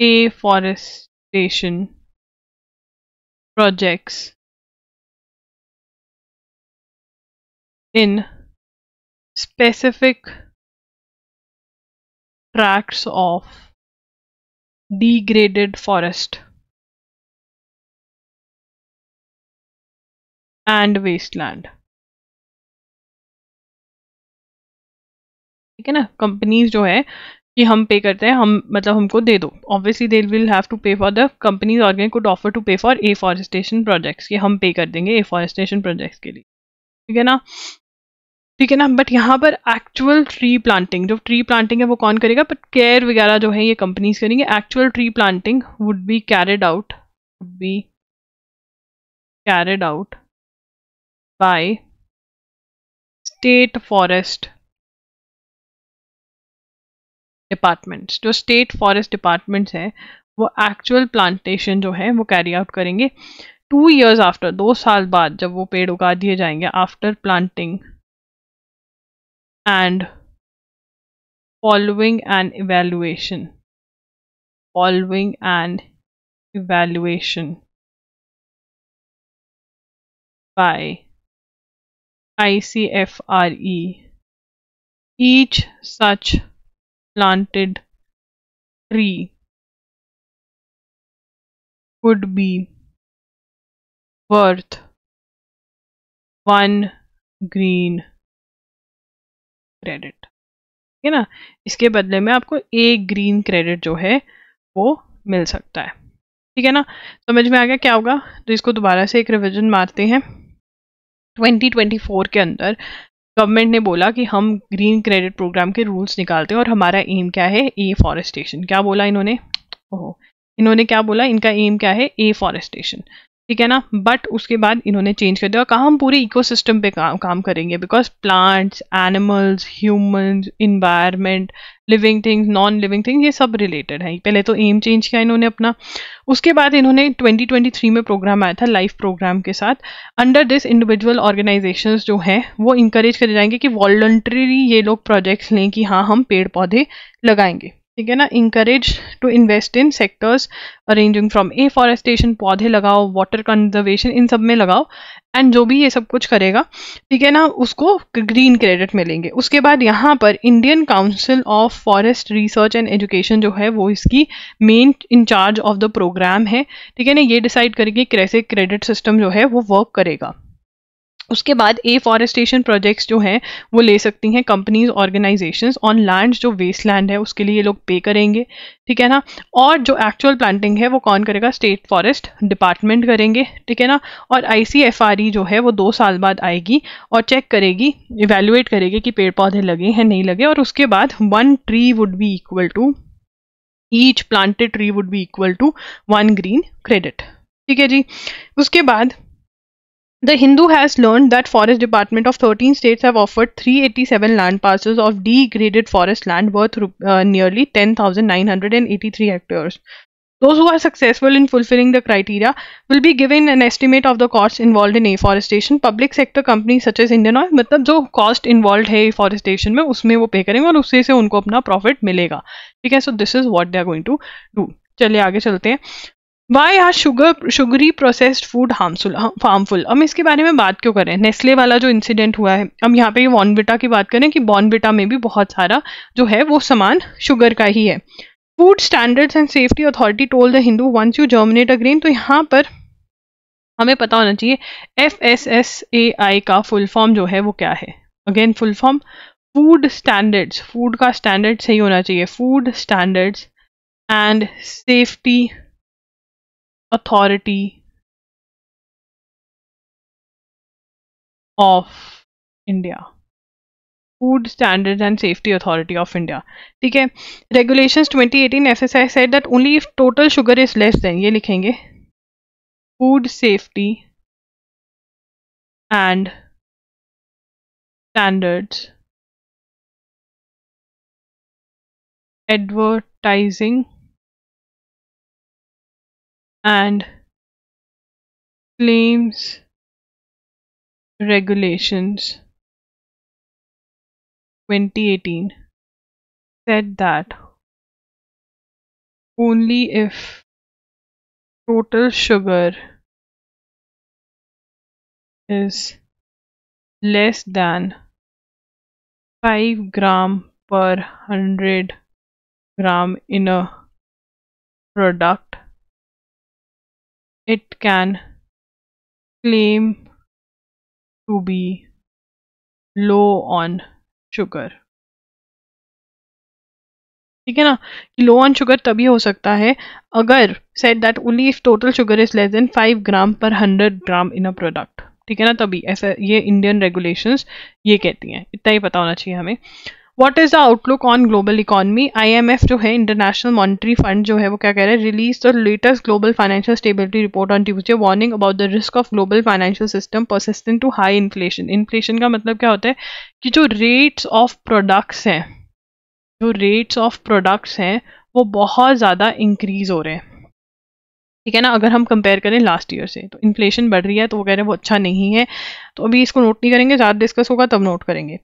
S1: afforestation projects in specific tracts of degraded forest and wasteland, ठीक है ना। कंपनीज जो है कि हम पे करते हैं, हम मतलब हमको दे दो, obviously they will have to pay for the companies organise could offer to pay for afforestation projects, कि हम पे कर देंगे एफॉरेस्टेशन प्रोजेक्ट्स के लिए, ठीक है ना, ठीक है ना। बट यहाँ पर एक्चुअल ट्री प्लांटिंग, जो ट्री प्लांटिंग है वो कौन करेगा, बट केयर वगैरह जो है ये कंपनीज करेंगे। Actual tree planting would be carried out by state forest departments. जो स्टेट फॉरेस्ट डिपार्टमेंट्स हैं वो एक्चुअल प्लांटेशन जो है वो कैरी आउट करेंगे 2 years आफ्टर, 2 साल बाद जब वो पेड़ उगा दिए जाएंगे, after planting and following an evaluation by ICFRE, each such planted tree would be worth 1 green credit, ठीक है ना। इसके बदले में आपको 1 ग्रीन क्रेडिट जो है वो मिल सकता है, ठीक है ना। समझ में आ गया क्या होगा। तो इसको दोबारा से एक रिवीजन मारते हैं। 2024 के अंदर गवर्नमेंट ने बोला कि हम ग्रीन क्रेडिट प्रोग्राम के रूल्स निकालते हैं और हमारा एम क्या है, एफॉरेस्टेशन। क्या बोला इन्होंने, इन्होंने क्या बोला, इनका एम क्या है, एफॉरेस्टेशन। ठीक है ना। बट उसके बाद इन्होंने चेंज कर दिया और कहा हम पूरे इकोसिस्टम पे काम करेंगे, because plants, animals, humans, environment, living things, non living things, ये सब रिलेटेड है। पहले तो एम चेंज किया इन्होंने अपना। उसके बाद इन्होंने 2023 में प्रोग्राम आया था लाइफ प्रोग्राम के साथ। अंडर दिस इंडिविजुअल ऑर्गेनाइजेशंस जो हैं वो इंकरेज करे जाएंगे कि वॉलंटरी ये लोग प्रोजेक्ट्स लें कि हाँ हम पेड़ पौधे लगाएंगे। ठीक है ना। Encourage to invest in sectors arranging from afforestation, पौधे लगाओ, वाटर कंजर्वेशन, इन सब में लगाओ। एंड जो भी ये सब कुछ करेगा, ठीक है ना, उसको ग्रीन क्रेडिट मिलेंगे। उसके बाद यहाँ पर Indian Council of Forest Research and Education जो है वो इसकी main incharge of the programme है। ठीक है ना। ये डिसाइड करेगी कैसे क्रेडिट सिस्टम जो है वो वर्क करेगा। उसके बाद एफॉरेस्टेशन प्रोजेक्ट्स जो हैं वो ले सकती हैं कंपनीज, ऑर्गेनाइजेशंस ऑन लैंड जो वेस्ट लैंड है उसके लिए ये लोग पे करेंगे। ठीक है ना। और जो एक्चुअल प्लांटिंग है वो कौन करेगा? स्टेट फॉरेस्ट डिपार्टमेंट करेंगे। ठीक है ना। और ICFRE जो है वो 2 साल बाद आएगी और चेक करेगी, इवेल्युएट करेगी कि पेड़ पौधे लगे हैं नहीं लगे। और उसके बाद 1 tree would be equal to, each planted tree would be equal to 1 green credit. ठीक है जी। उसके बाद The Hindu has learned that Forest Department of 13 states have offered 387 land parcels of degraded forest land worth nearly 10,983 hectares. Those who are successful in fulfilling the criteria will be given an estimate of the costs involved in afforestation. Public sector companies such as Indian Oil, मतलब जो cost involved है afforestation में उसमें वो पे करेंगे और उससे से उनको अपना profit मिलेगा। ठीक है। So this is what they are going to do. चलिए आगे चलते हैं। Why are sugary processed food harmful. हम इसके बारे में बात क्यों करें? नेस्ले वाला जो इंसिडेंट हुआ है, हम यहाँ पे बॉर्नविटा की बात करें कि बॉर्नविटा में भी बहुत सारा जो है वो सामान शुगर का ही है। Food Standards and Safety Authority told the Hindu once you germinate a grain, तो यहाँ पर हमें पता होना चाहिए FSSAI का फुल फॉर्म जो है वो क्या है। Again full form food standards, food का स्टैंडर्ड सही होना चाहिए, food Standards and Safety authority of India, food Standards and Safety authority of India. ठीक है। Regulations 2018 FSI said that only if total sugar is less than, ये लिखेंगे, food safety and standards, advertising and claims regulations 2018 said that only if total sugar is less than 5 gram per 100 gram in a product, it can claim to be low on sugar। ठीक है ना। कि लो on sugar तभी हो सकता है अगर said that only if total sugar is less than 5 ग्राम पर 100 ग्राम इन अ प्रोडक्ट। ठीक है ना। तभी ऐसा ये इंडियन रेगुलेशंस ये कहती हैं। इतना ही पता होना चाहिए हमें। What is the outlook on global economy? IMF जो है, इंटरनेशनल मॉनेटरी फंड जो है वो क्या कह रहा है? Release the latest global financial stability report on Tuesday warning about the risk of global financial system persistent to high inflation. Inflation का मतलब क्या होता है कि जो रेट्स ऑफ प्रोडक्ट्स हैं, जो रेट्स ऑफ प्रोडक्ट्स हैं वो बहुत ज़्यादा इंक्रीज हो रहे हैं। ठीक है ना। अगर हम कंपेयर करें लास्ट ईयर से, तो इन्फ्लेशन बढ़ रही है, तो वो कह रहे हैं वो अच्छा नहीं है। तो अभी इसको नोट नहीं करेंगे, ज़्यादा डिस्कस होगा तब नोट करेंगे।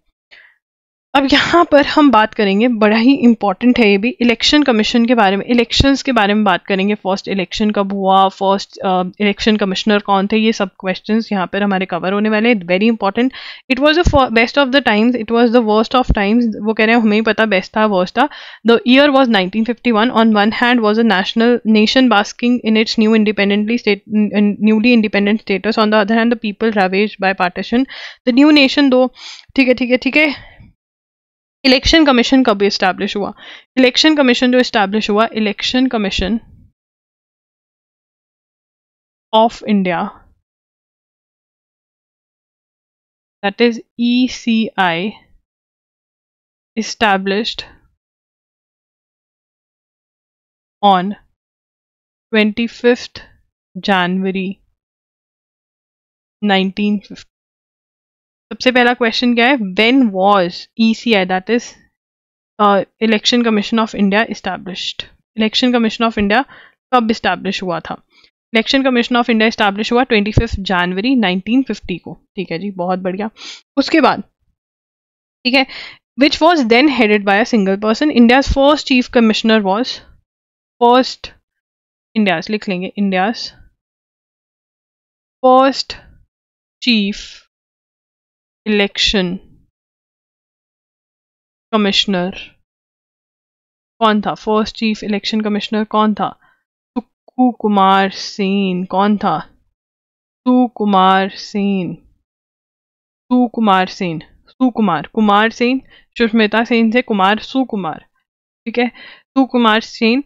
S1: अब यहाँ पर हम बात करेंगे, बड़ा ही इंपॉर्टेंट है ये भी, इलेक्शन कमीशन के बारे में, इलेक्शंस के बारे में बात करेंगे। फर्स्ट इलेक्शन कब हुआ, फर्स्ट इलेक्शन कमिश्नर कौन थे, ये सब क्वेश्चंस यहाँ पर हमारे कवर होने वाले हैं। Very important. It was the best of the times, it was the worst of times. वो कह रहे हैं हमें ही पता बेस्ट था वर्स्ट था। The year was 1951। On one hand was a nation basking in its newly independent status. On the other hand, the people ravaged by partition. The new nation though, ठीक है। इलेक्शन कमीशन कब establish हुआ? Election commission जो establish हुआ, election commission of India, that is ECI, established on 25th January 1950। सबसे पहला question क्या है, when was ECI, that is election commission of India established. Election commission of India कब establish हुआ था? Election commission of India establish हुआ 25 जनवरी 1950 को। ठीक है जी, बहुत बढ़िया। उसके बाद ठीक है, which was then headed by a single person. India's first chief commissioner was लिख लेंगे, India's first chief election commissioner कौन था? फर्स्ट चीफ इलेक्शन कमिश्नर कौन था? सुकुमार सेन। कौन था? सुकुमार सेन। कुमार सेन, सुष्मिता सेन से कुमार, सुकुमार। ठीक है, सुकुमार सेन।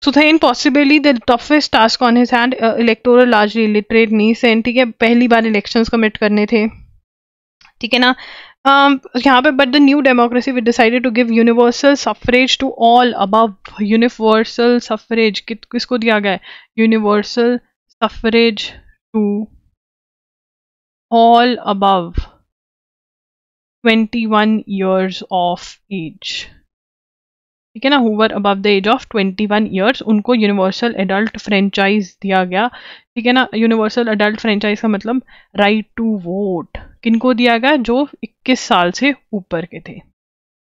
S1: सुथेन possibly the toughest task on his hand, electoral largely illiterate नीसेन। ठीक है, पहली बार इलेक्शंस कमिट करने थे। ठीक है ना, यहाँ पे but the new democracy we decided to give universal suffrage to all above. Universal suffrage किसको दिया गया है? Universal suffrage to all above 21 years of age। ठीक है ना, whoever above the age of 21 years, उनको यूनिवर्सल एडल्ट फ्रेंचाइज दिया गया। ठीक है ना, यूनिवर्सल एडल्ट फ्रेंचाइज का मतलब राइट टू वोट किनको दिया गया? जो 21 साल से ऊपर के थे,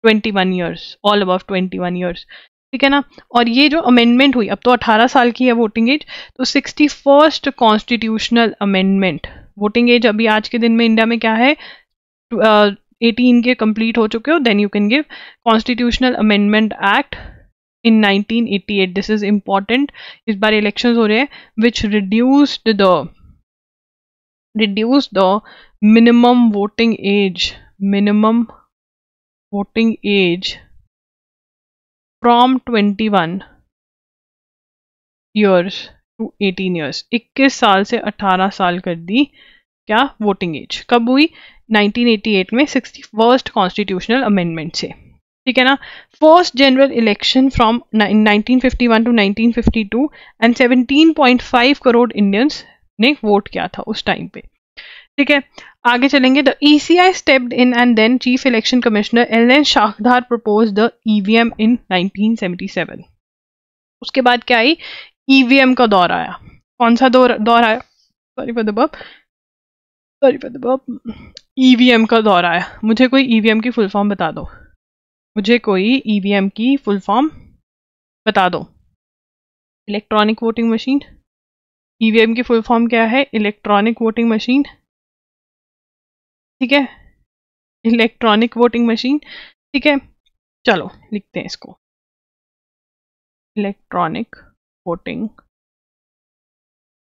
S1: 21 years, ऑल अबव 21 years। ठीक है ना, और ये जो अमेंडमेंट हुई, अब तो 18 साल की है वोटिंग एज, तो 61st constitutional amendment. Voting as अभी आज के दिन में इंडिया में क्या है? 18 के कंप्लीट हो चुके हो, then you can give constitutional amendment act in 1988। This is important, इस बार इलेक्शंस हो रहे हैं, which reduced the minimum voting age from 21 years to 18 years। 21 साल से 18 साल कर दी क्या वोटिंग एज। कब हुई? 1988 में 61st कॉन्स्टिट्यूशनल अमेंडमेंट से। ठीक है ना, first general election from 1951 to 1952 and 17.5 crore Indians ने वोट किया था उस टाइम पे। ठीक है, आगे चलेंगे। The ECI stepped in and then chief election commissioner LN Shakdher propose the EVM in 1977। उसके बाद क्या आई? EVM का दौर आया। कौन सा दौर आया? Sorry for the burp. EVM का दौर आया। मुझे कोई EVM की फुल फॉर्म बता दो। EVM की फुल फॉर्म बता दो। Electronic voting machine. EVM की फुल फॉर्म क्या है? Electronic voting machine. ठीक है, इलेक्ट्रॉनिक वोटिंग मशीन। ठीक है, चलो लिखते हैं इसको, इलेक्ट्रॉनिक वोटिंग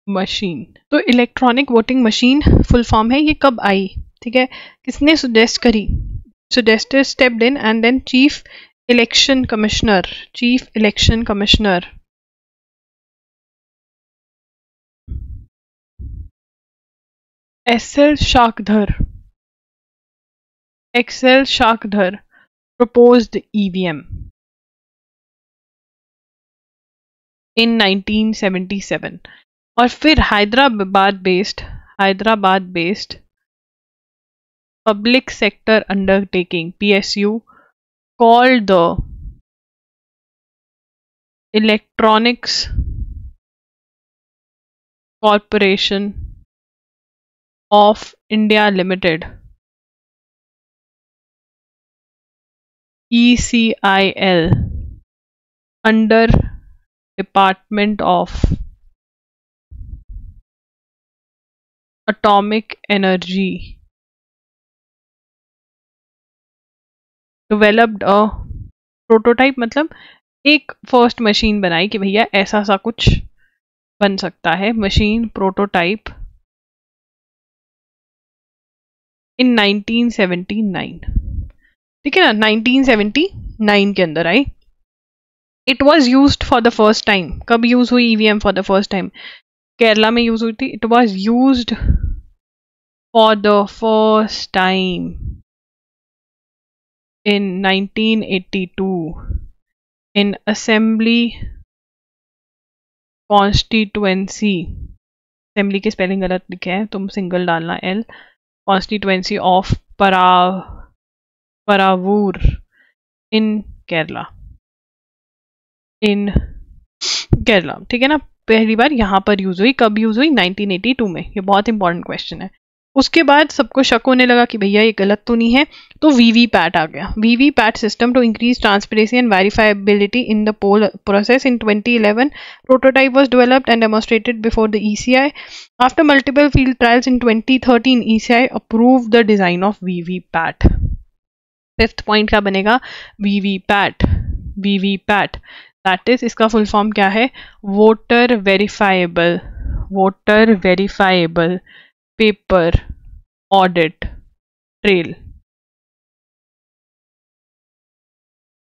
S1: मशीन। तो electronic voting machine full form है, ये कब आई? ठीक है, किसने सुजेस्ट करी? Suggested stepped in and then chief election commissioner XL Shakdhar proposed EVM in 1977। और फिर Hyderabad based public sector undertaking PSU called the Electronics Corporation of India Limited ECIL under Department of Atomic Energy developed a prototype, मतलब एक first machine बनाई कि भैया ऐसा सा कुछ बन सकता है, मशीन प्रोटोटाइप इन 1979। ठीक है ना, 1979 के अंदर आई। It was used for the first time. कब यूज हुई EVM for the first time? Kerala में यूज हुई थी। It was used for the first time in 1982 in Assembly constituency assembly के स्पेलिंग गलत लिखे हैं, तुम सिंगल डालना L. Constituency of Paravur in Kerala, in Kerala, ठीक है ना। पहली बार यहाँ पर यूज हुई, कब यूज हुई? 1982 में। ये बहुत इंपॉर्टेंट क्वेश्चन है। उसके बाद सबको शक होने लगा कि भैया ये गलत तो नहीं है, तो वीवीपैट आ गया। VVPAT system to increase transparency and verifiability in the poll process in 2011 prototype was developed and demonstrated before the ECI. After multiple field trials in 2013 ECI approve the design of VVPAT. Fifth point क्या बनेगा? VVPAT. VVPAT that is, इसका full form क्या है? Voter verifiable, voter verifiable paper audit trail.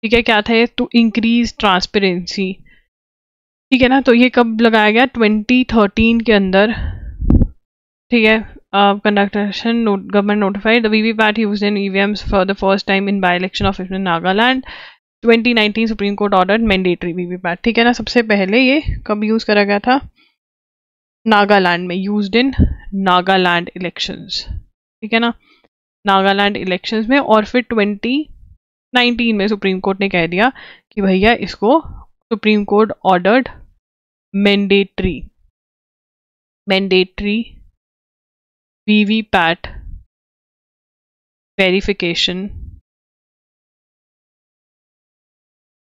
S1: ठीक है, क्या था ये? टू इंक्रीज ट्रांसपेरेंसी, ठीक है ना। तो ये कब लगाया गया? 2013 के अंदर, ठीक है। कंडक्टेशन government notified the VVPAT used in EVMs for the first time in by election of Nagaland. 2019 supreme court order mandatory VVPAT, ठीक है ना। सबसे पहले ये कब यूज करा गया था? नागालैंड में, यूज्ड इन नागालैंड इलेक्शंस, ठीक है ना, नागालैंड इलेक्शंस में। और फिर 2019 में सुप्रीम कोर्ट ने कह दिया कि भैया इसको supreme court ordered mandatory, mandatory VVPAT verification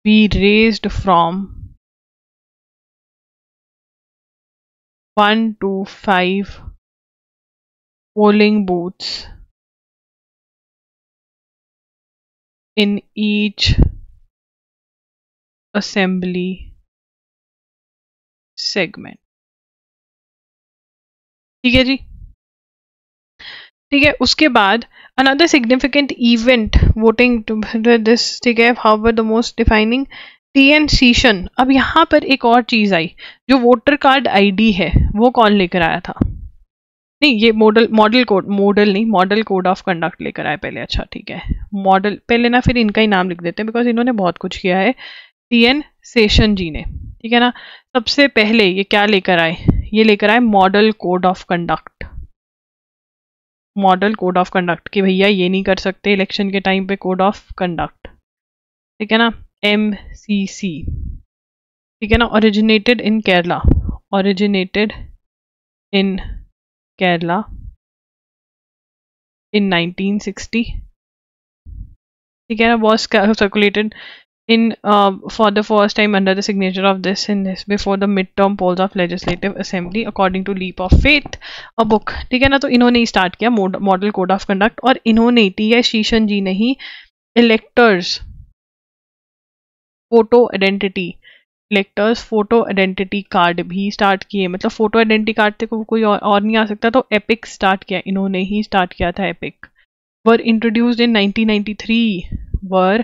S1: be raised from 1 to 5 polling booths in each assembly segment। ठीक है जी, ठीक है। उसके बाद another significant event voting to this, ठीक है, however the most defining TN Session। अब यहाँ पर एक और चीज आई, जो वोटर कार्ड आईडी है वो कौन लेकर आया था? नहीं, ये मॉडल कोड ऑफ कंडक्ट लेकर आए पहले। अच्छा ठीक है, मॉडल पहले ना, फिर इनका ही नाम लिख देते हैं बिकॉज इन्होंने बहुत कुछ किया है, TN Session जी ने, ठीक है ना। सबसे पहले ये क्या लेकर आए? ये लेकर आए model code of conduct, model code of conduct, कि भैया ये नहीं कर सकते इलेक्शन के टाइम पे कोड ऑफ कंडक्ट, ठीक है ना, MCC, ठीक है ना। Originated in Kerala, originated in Kerala in 1960, ठीक है ना। was circulated in for the first time under the signature of this in this before the midterm polls of legislative assembly according to leap of faith a book, ठीक है ना। तो इन्होंने ही start किया मॉडल कोड ऑफ कंडक्ट, और इन्होंने TN Session ji ने ही electors photo identity, electors photo identity card भी स्टार्ट किए। मतलब फोटो आइडेंटिटी कार्ड तक कोई और नहीं आ सकता, तो एपिक स्टार्ट किया, इन्होंने ही स्टार्ट किया था epic. Were introduced in 1993, were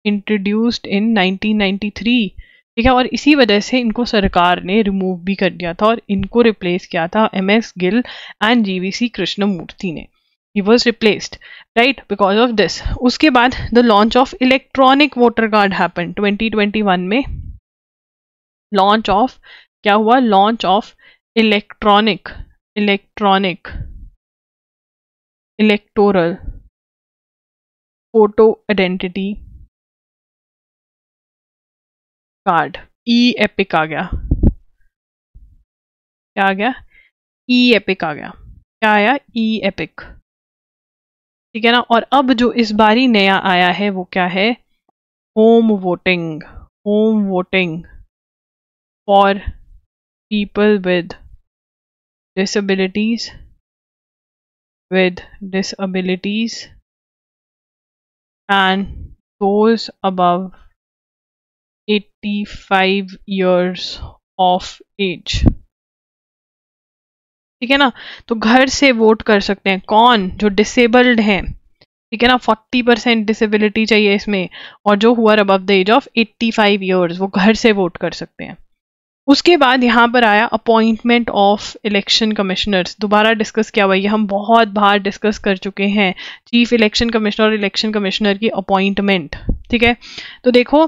S1: introduced in 1993, ठीक है। और इसी वजह से इनको सरकार ने रिमूव भी कर दिया था और इनको रिप्लेस किया था MS Gill and GVC Krishnamurthy ने। He was replaced, right, because of this। उसके बाद the launch of electronic voter card happened 2021 में। लॉन्च ऑफ क्या हुआ? Launch of electronic electoral photo identity card, EPIC आ गया। क्या आ गया? एपिक आ गया। क्या आया? एपिक, ठीक है ना। और अब जो इस बारी नया आया है वो क्या है? Home voting, home voting for people with disabilities, and those above 85 years of age, ठीक है ना। तो घर से वोट कर सकते हैं कौन? जो डिसेबल्ड हैं, ठीक है ना। 40% डिसेबिलिटी चाहिए इसमें, और जो हुआ above the age of 85 years वो घर से वोट कर सकते हैं। उसके बाद यहाँ पर आया अपॉइंटमेंट ऑफ इलेक्शन कमिश्नर्स। दोबारा डिस्कस किया हुआ, ये हम बहुत बार डिस्कस कर चुके हैं, चीफ इलेक्शन कमिश्नर और इलेक्शन कमिश्नर की अपॉइंटमेंट, ठीक है। तो देखो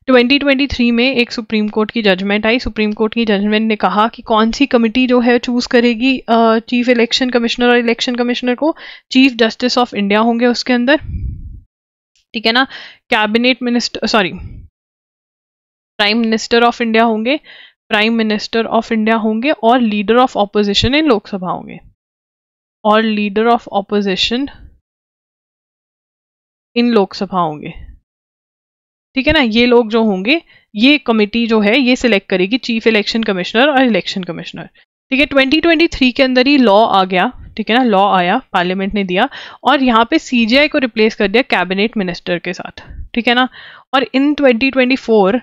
S1: 2023 में एक सुप्रीम कोर्ट की जजमेंट आई। सुप्रीम कोर्ट की जजमेंट ने कहा कि कौन सी कमिटी जो है चूज करेगी चीफ इलेक्शन कमिश्नर, और इलेक्शन कमिश्नर को चीफ जस्टिस ऑफ इंडिया होंगे उसके अंदर, ठीक है ना। Cabinet minister, sorry, prime minister of India होंगे, प्राइम मिनिस्टर ऑफ इंडिया होंगे, और लीडर ऑफ ऑपोजिशन इन लोकसभा होंगे, और लीडर ऑफ ऑपोजिशन इन लोकसभा होंगे, ठीक है ना। ये लोग जो होंगे, ये कमिटी जो है ये सिलेक्ट करेगी चीफ इलेक्शन कमिश्नर और इलेक्शन कमिश्नर, ठीक है। 2023 के अंदर ही लॉ आ गया, ठीक है ना, लॉ आया, पार्लियामेंट ने दिया, और यहाँ पे सीजीआई को रिप्लेस कर दिया कैबिनेट मिनिस्टर के साथ, ठीक है ना। और इन 2024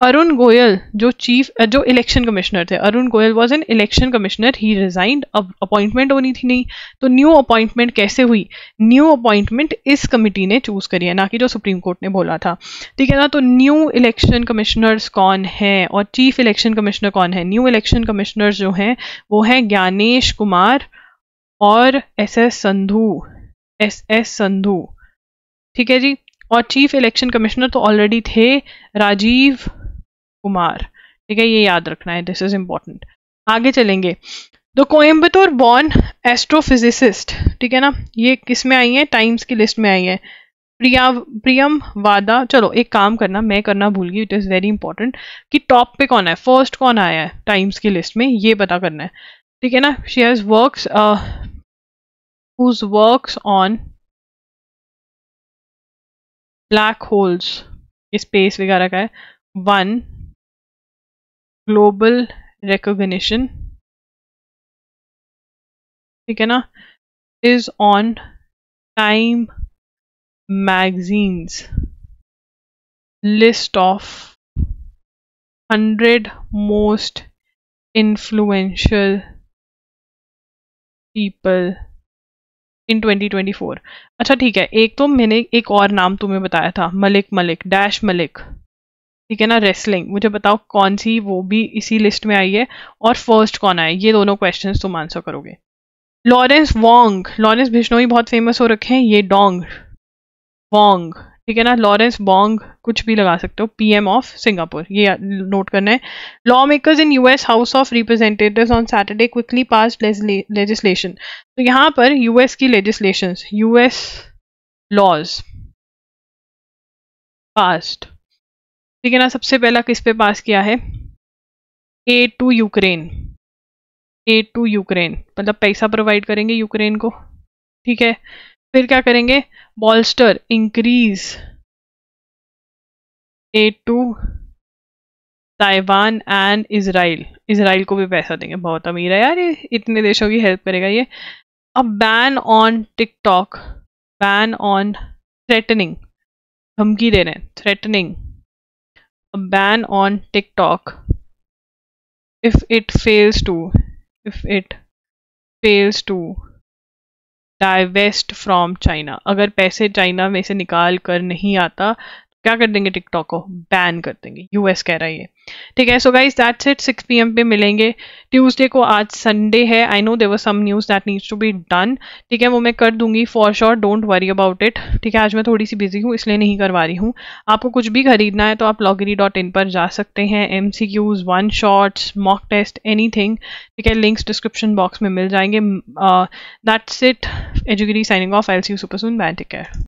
S1: अरुण गोयल जो इलेक्शन कमिश्नर थे, Arun Goel was an election commissioner, he resigned. अब अपॉइंटमेंट होनी थी नहीं, तो न्यू अपॉइंटमेंट कैसे हुई? न्यू अपॉइंटमेंट इस कमिटी ने चूज करी है, ना कि जो सुप्रीम कोर्ट ने बोला था, ठीक है ना। तो न्यू इलेक्शन कमिश्नर्स कौन है और चीफ इलेक्शन कमिश्नर कौन है? न्यू इलेक्शन कमिश्नर्स जो हैं वो हैं ज्ञानेश कुमार और एस एस संधू, ठीक है जी। और चीफ इलेक्शन कमिश्नर तो ऑलरेडी थे, राजीव कुमार, ठीक है, ये याद रखना है, दिस इज इंपॉर्टेंट। आगे चलेंगे। द कोयम्बतूर बॉर्न एस्ट्रोफिजिसिस्ट, ठीक है ना, ये किस में आई है? टाइम्स की लिस्ट में आई है। प्रियम वादा, चलो एक काम करना, मैं करना भूल गई, इट इज वेरी इंपॉर्टेंट कि टॉप पे कौन है, फर्स्ट कौन आया है टाइम्स की लिस्ट में, ये पता करना है, ठीक है ना। She has works whose works on black holes, space वगैरह का है, वन ग्लोबल रिकॉग्निशन, ठीक है ना, is on time magazines list of 100 most influential people in 2024। अच्छा ठीक है, एक तो मैंने एक और नाम तुम्हें बताया था, मलिक डैश मलिक, ठीक है ना, रेसलिंग। मुझे बताओ कौन सी वो भी इसी लिस्ट में आई है, और फर्स्ट कौन आया? ये दोनों क्वेश्चंस तुम आंसर करोगे। लॉरेंस वोंग, लॉरेंस बिश्नोई बहुत फेमस हो रखे हैं, ये वोंग, ठीक है ना, लॉरेंस बोंग, कुछ भी लगा सकते हो, पीएम ऑफ सिंगापुर, ये नोट करना है। Law makers in US house of representatives on Saturday quickly pass legislation. तो यहाँ पर यूएस की लेजिस्लेशन, यूएस लॉज पास्ट, ठीक है ना। सबसे पहला किस पे पास किया है? Aid to Ukraine, aid to Ukraine मतलब पैसा प्रोवाइड करेंगे यूक्रेन को, ठीक है। फिर क्या करेंगे? Bolster, increase aid to Taiwan and Israel, Israel को भी पैसा देंगे, बहुत अमीर है यार ये, इतने देशों की हेल्प करेगा ये। अब ban on TikTok, ban on threatening, धमकी दे रहे हैं, threatening, ban on TikTok if it fails to divest from China, अगर पैसे चाइना में से निकाल कर नहीं आता क्या कर देंगे? टिकटॉक को बैन कर देंगे, यूएस कह रहा है ये, ठीक है। So guys that's it, 6 PM पे मिलेंगे ट्यूसडे को। आज संडे है, I know there was some news that needs to be done, ठीक है, वो मैं कर दूंगी for sure, don't worry about it, ठीक है। आज मैं थोड़ी सी बिजी हूँ इसलिए नहीं करवा रही हूँ। आपको कुछ भी खरीदना है तो आप loggery.in पर जा सकते हैं, MCQs, one shots, mock test, anything, ठीक है, लिंक्स डिस्क्रिप्शन बॉक्स में मिल जाएंगे। दैट्स इट, एजुगिरी signing off, I will see you super soon, bye, take care.